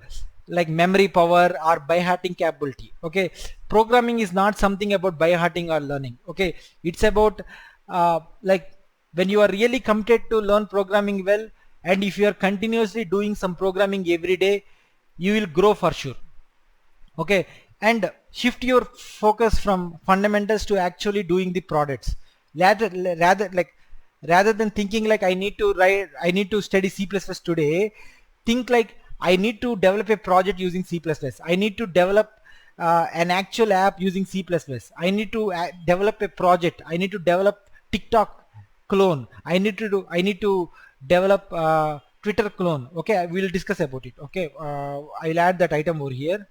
like memory power or by hearting capability. Okay, programming is not something about by hearting or learning. Okay, it's about like when you are really committed to learn programming well, and if you are continuously doing some programming every day, you will grow for sure. Okay, and shift your focus from fundamentals to actually doing the products. Rather than thinking like I need to study C++ today, think like I need to develop a project using C++. I need to develop an actual app using C++. I need to develop a project. I need to develop TikTok clone. I need to develop Twitter clone. Okay, we'll discuss about it. Okay, I'll add that item over here.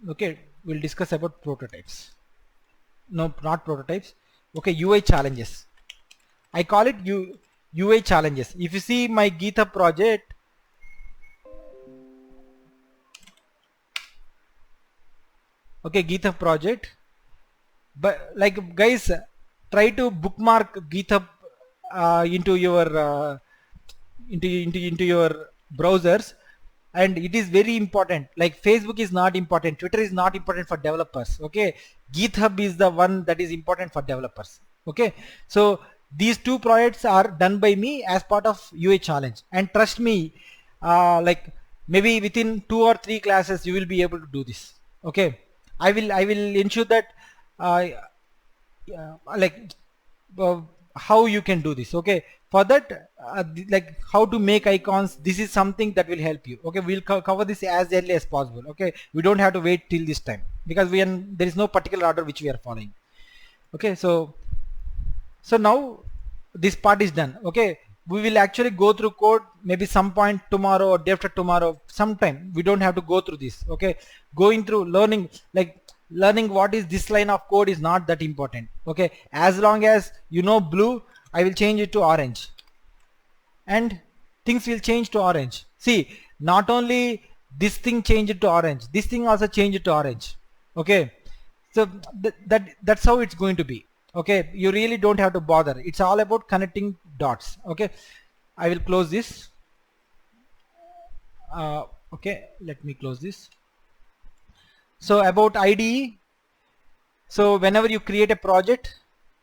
Okay, we'll discuss about prototypes. No, not prototypes. Okay, UI challenges. I call it UI challenges. If you see my GitHub project, okay, GitHub project, but like guys, try to bookmark GitHub into your into your browsers, and it is very important. Like Facebook is not important, Twitter is not important for developers. Okay, GitHub is the one that is important for developers. Okay, so these two projects are done by me as part of UI challenge, and trust me, like maybe within 2 or 3 classes you will be able to do this. Okay, I will ensure that like how you can do this. Okay, for that like how to make icons, this is something that will help you. Okay, we'll cover this as early as possible. Okay, we don't have to wait till this time because there is no particular order which we are following. Okay, so now this part is done. Okay, we will actually go through code maybe some point tomorrow or day after tomorrow sometime. We don't have to go through this. Okay, going through learning what is this line of code is not that important. Okay, as long as you know blue, I will change it to orange and things will change to orange. See, not only this thing change it to orange, this thing also change it to orange. Okay, so that's how it's going to be. Okay, you really don't have to bother. It's all about connecting dots. Okay, I will close this. Okay, let me close this. So about IDE, so whenever you create a project,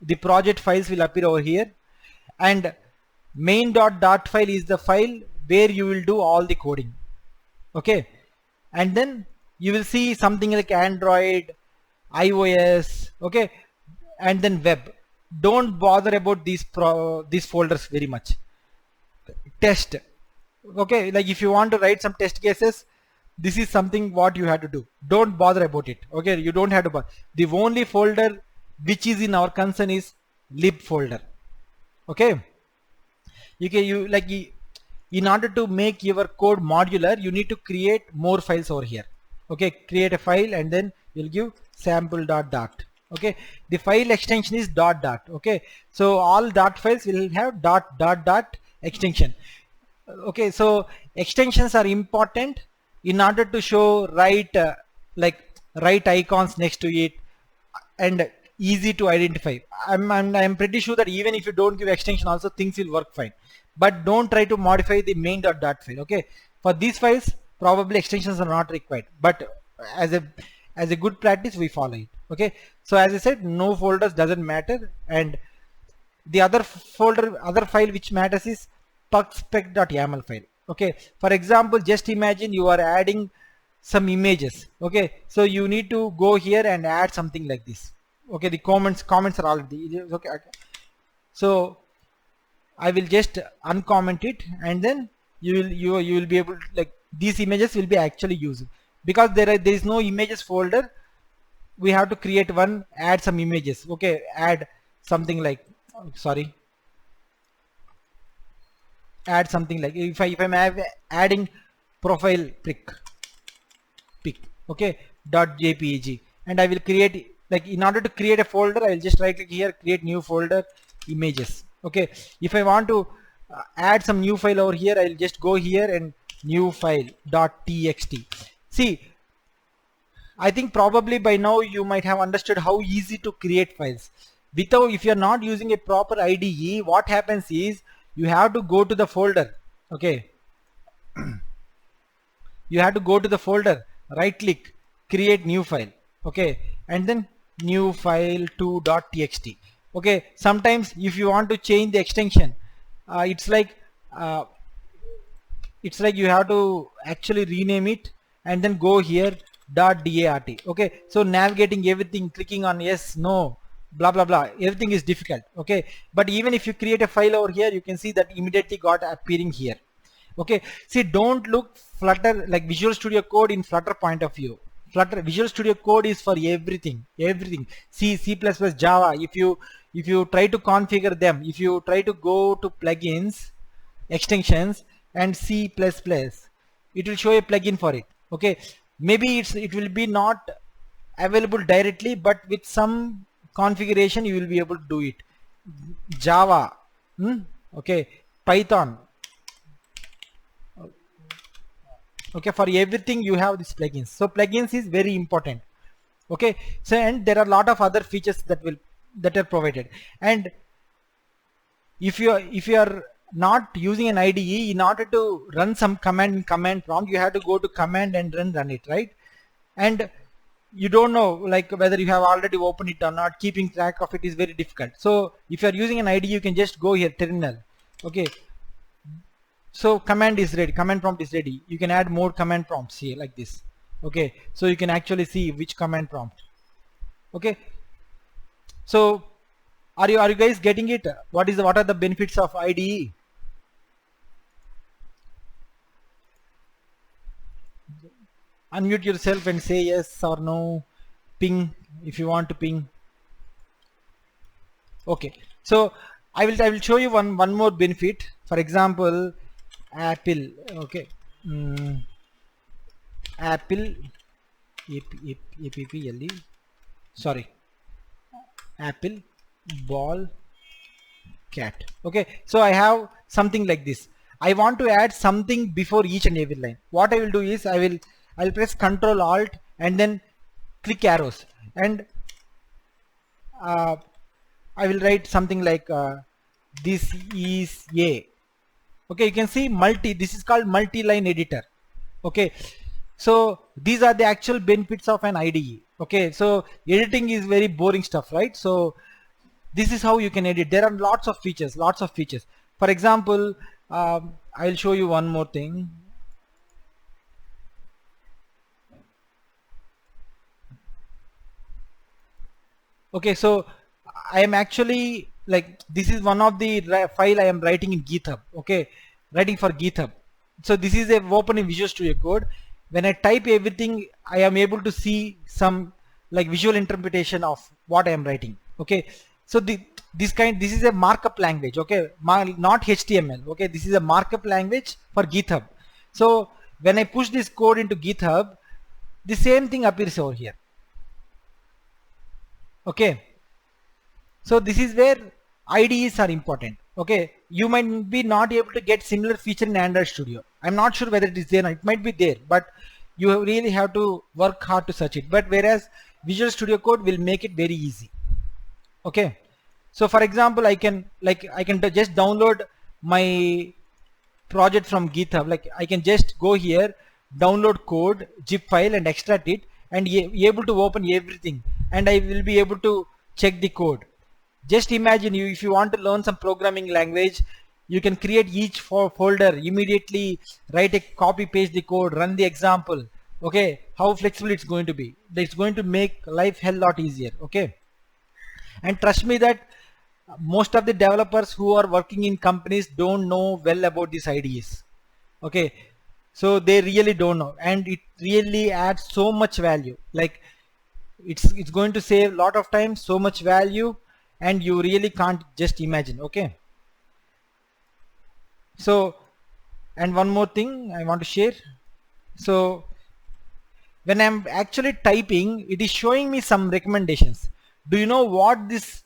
the project files will appear over here, and main.dot file is the file where you will do all the coding. Okay, and then you will see something like Android, iOS, okay, and then web. Don't bother about these folders very much. Test, okay, like if you want to write some test cases, this is something what you have to do. Don't bother about it. Okay, you don't have to bother. The only folder which is in our concern is lib folder. Okay, in order to make your code modular, you need to create more files over here. Okay, create a file and then you'll give sample.dot. Okay, the file extension is dot. Okay, so all dot files will have dot extension. Okay, so extensions are important in order to show right icons next to it and easy to identify. I'm pretty sure that even if you don't give extension also things will work fine, but don't try to modify the main.dot file. Okay, for these files probably extensions are not required, but as a good practice we follow it. Okay, so as I said, no folders doesn't matter, and the other file which matters is pugspec.yaml file. Okay, for example, just imagine you are adding some images. Okay, so you need to go here and add something like this. Okay, the comments are already okay. So I will just uncomment it, and then you will be able to, like, these images will be actually used because there is no images folder. We have to create one, add some images. Okay, add something like add something like if I'm adding profile pic, okay, .jpeg, and I will create, like, in order to create a folder I will just right click here, create new folder, images. Okay, if I want to add some new file over here, I'll just go here and new file .txt. See, I think probably by now you might have understood how easy to create files. Without, if you are not using a proper IDE, what happens is you have to go to the folder. Okay, you have to go to the folder, right click, create new file. Okay, and then new file 2.txt. Okay, sometimes if you want to change the extension, it's like you have to actually rename it and then go here .dart. Okay, so navigating everything, clicking on yes, no, blah blah blah, everything is difficult. Okay, but even if you create a file over here, you can see that immediately got appearing here. Okay, see, don't look Flutter like Visual Studio Code in Flutter point of view. Flutter, Visual Studio Code is for everything, C, C++, Java. If you try to configure them, if you try to go to plugins, extensions, and C++, it will show a plugin for it. Okay, maybe it will be not available directly, but with some configuration you will be able to do it. Java, okay, Python. Okay, for everything you have these plugins. So plugins is very important. Okay, so and there are a lot of other features that are provided. And if you are not using an IDE, in order to run some command in command prompt, you have to go to command and run it, right? And you don't know like whether you have already opened it or not. Keeping track of it is very difficult. So if you are using an IDE, you can just go here, terminal. Okay, so command is ready, command prompt is ready. You can add more command prompts here like this. Okay, so you can actually see which command prompt. Okay, so are you guys getting it? What are the benefits of IDE? Unmute yourself and say yes or no. Ping if you want to ping. Okay, so I will show you one more benefit. For example, Apple. Okay, Apple APPLE, sorry, Apple ball cat. Okay, so I have something like this. I want to add something before each and every line. What I will do is I'll press Ctrl Alt and then click arrows, and I will write something like this is a. Okay, you can see this is called multi-line editor. Okay, so these are the actual benefits of an IDE. Okay, so editing is very boring stuff, right? So this is how you can edit. There are lots of features. For example, I'll show you one more thing. Okay, so I am actually like, this is one of the file I am writing in GitHub. Okay, writing for GitHub. So this is a open in Visual Studio Code. When I type everything, I am able to see some like visual interpretation of what I am writing. Okay, so this is a markup language. Okay, not HTML. Okay, this is a markup language for GitHub. So when I push this code into GitHub, the same thing appears over here. Okay, so this is where IDEs are important. Okay, you might be not able to get similar feature in Android Studio. I'm not sure whether it is there. It might be there, but you really have to work hard to search it. But whereas Visual Studio Code will make it very easy. Okay, so for example, I can just download my project from GitHub. Like I can just go here, download code, zip file, and extract it, and be able to open everything, and I will be able to check the code. Just imagine, if you want to learn some programming language, you can create each folder, immediately write a copy paste the code, run the example. Okay, how flexible it's going to be. It's going to make life hell lot easier. Okay, and trust me that most of the developers who are working in companies don't know well about these IDEs. Okay, so they really don't know, and it really adds so much value. Like it's going to save a lot of time, so much value, and you really can't just imagine. Okay, so, and one more thing I want to share. So when I'm actually typing, it is showing me some recommendations. Do you know what this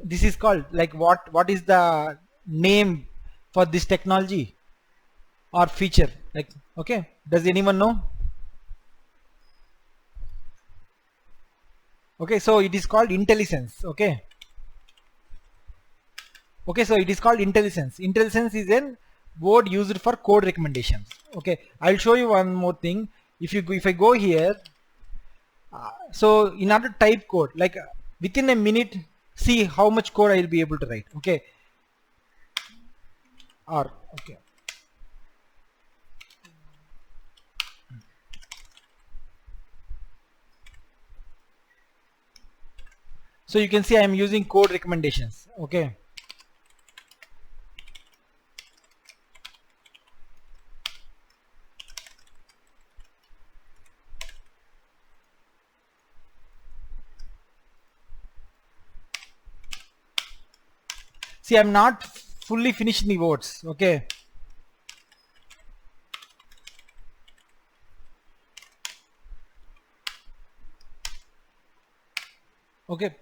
is called? Like what is the name for this technology or feature? Like, okay, does anyone know? Okay, so it is called IntelliSense. Okay, so it is called IntelliSense. IntelliSense is a word used for code recommendations. Okay, I'll show you one more thing. If I go here, so in order to type code, like within a minute, see how much code I will be able to write. Okay, or okay. So you can see I am using code recommendations. Okay. See, I'm not fully finished the words. Okay. Okay.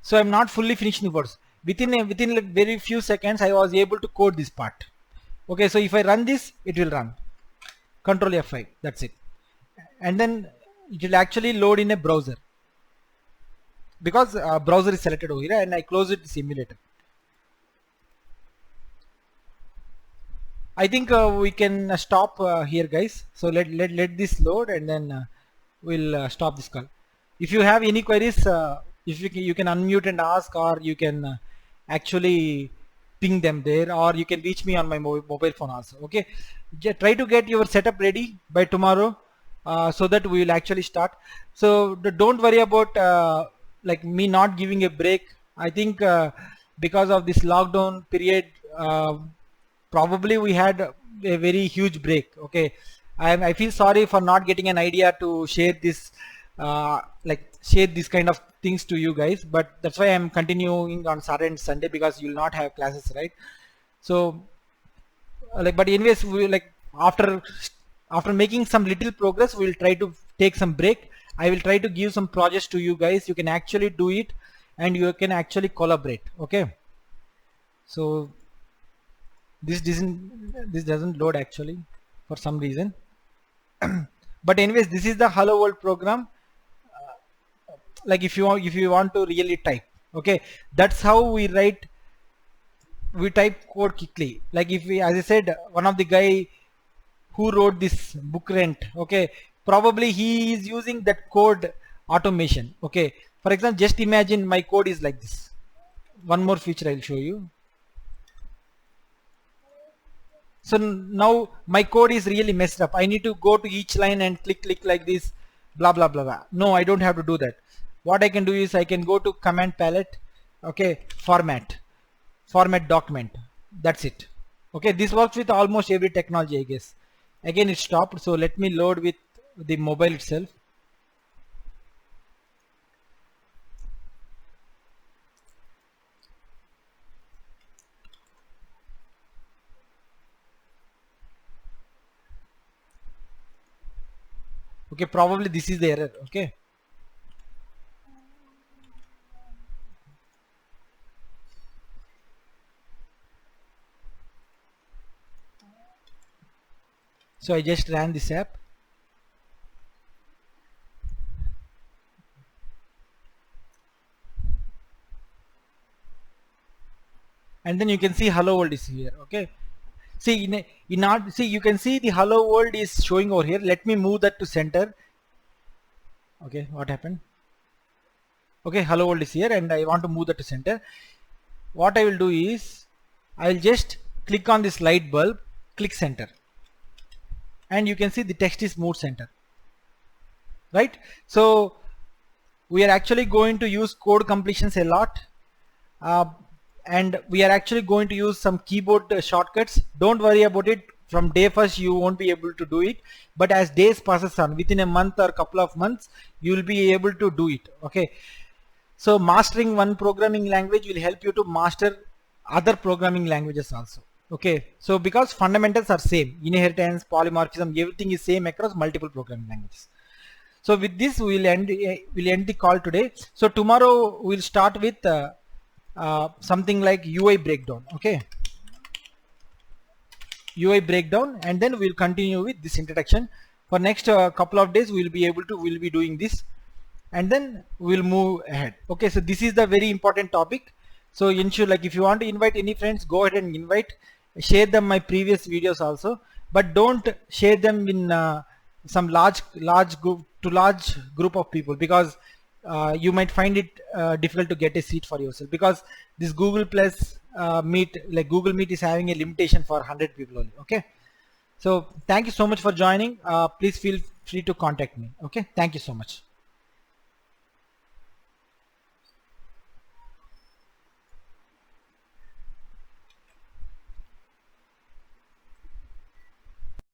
So I'm not fully finished the words. Within like very few seconds, I was able to code this part. Okay. So if I run this, it will run. Control F5. That's it. And then it will actually load in a browser, because browser is selected over here, and I close it, the simulator. I think we can stop here, guys. So let this load, and then we'll stop this call. If you have any queries, if you can unmute and ask, or you can actually ping them there, or you can reach me on my mobile phone also. Okay, try to get your setup ready by tomorrow, so that we will actually start. So don't worry about like me not giving a break. I think because of this lockdown period, probably we had a very huge break. Okay, I feel sorry for not getting an idea to share this share this kind of things to you guys, but that's why I'm continuing on Saturday and Sunday, because you'll not have classes, right? So but anyways, we after making some little progress, we'll try to take some break. I will try to give some projects to you guys. You can actually do it, and you can actually collaborate. Okay, so this doesn't load actually for some reason. But anyways, this is the Hello World program. Like if you want to really type, okay, that's how we type code quickly. Like if we, as I said, one of the guy who wrote this book Rent, okay, probably he is using that code automation. Okay, for example, just imagine my code is like this. One more feature I'll show you. So now my code is really messed up. I need to go to each line and click like this, blah blah blah blah. No, I don't have to do that. What I can do is I can go to command palette, okay, format document. That's it. Okay, this works with almost every technology, I guess. Again, it stopped. So let me load with the mobile itself. Okay, probably this is the error. Okay, so I just ran this app. And then you can see Hello World is here. Okay, see you can see the Hello World is showing over here. Let me move that to center. Okay, what happened? Okay, Hello World is here, and I want to move that to center. What I will do is I will just click on this light bulb, click center, and you can see the text is moved center, right? So we are actually going to use code completions a lot, and we are actually going to use some keyboard shortcuts. Don't worry about it. From day first you won't be able to do it, but as days passes on, within a month or couple of months, you will be able to do it. Okay, so mastering one programming language will help you to master other programming languages also. Okay, so because fundamentals are same, inheritance, polymorphism, everything is same across multiple programming languages. So with this we'll end the call today. So tomorrow we'll start with something like UI breakdown. Okay, UI breakdown, and then we'll continue with this introduction. For next couple of days we'll be doing this, and then we'll move ahead. Okay, so this is the very important topic. So ensure, like, if you want to invite any friends, go ahead and invite, share them my previous videos also, but don't share them in some large group of people, because you might find it difficult to get a seat for yourself, because this Google Plus Meet, like Google Meet, is having a limitation for 100 people only. Okay, so thank you so much for joining. Please feel free to contact me. Okay, thank you so much.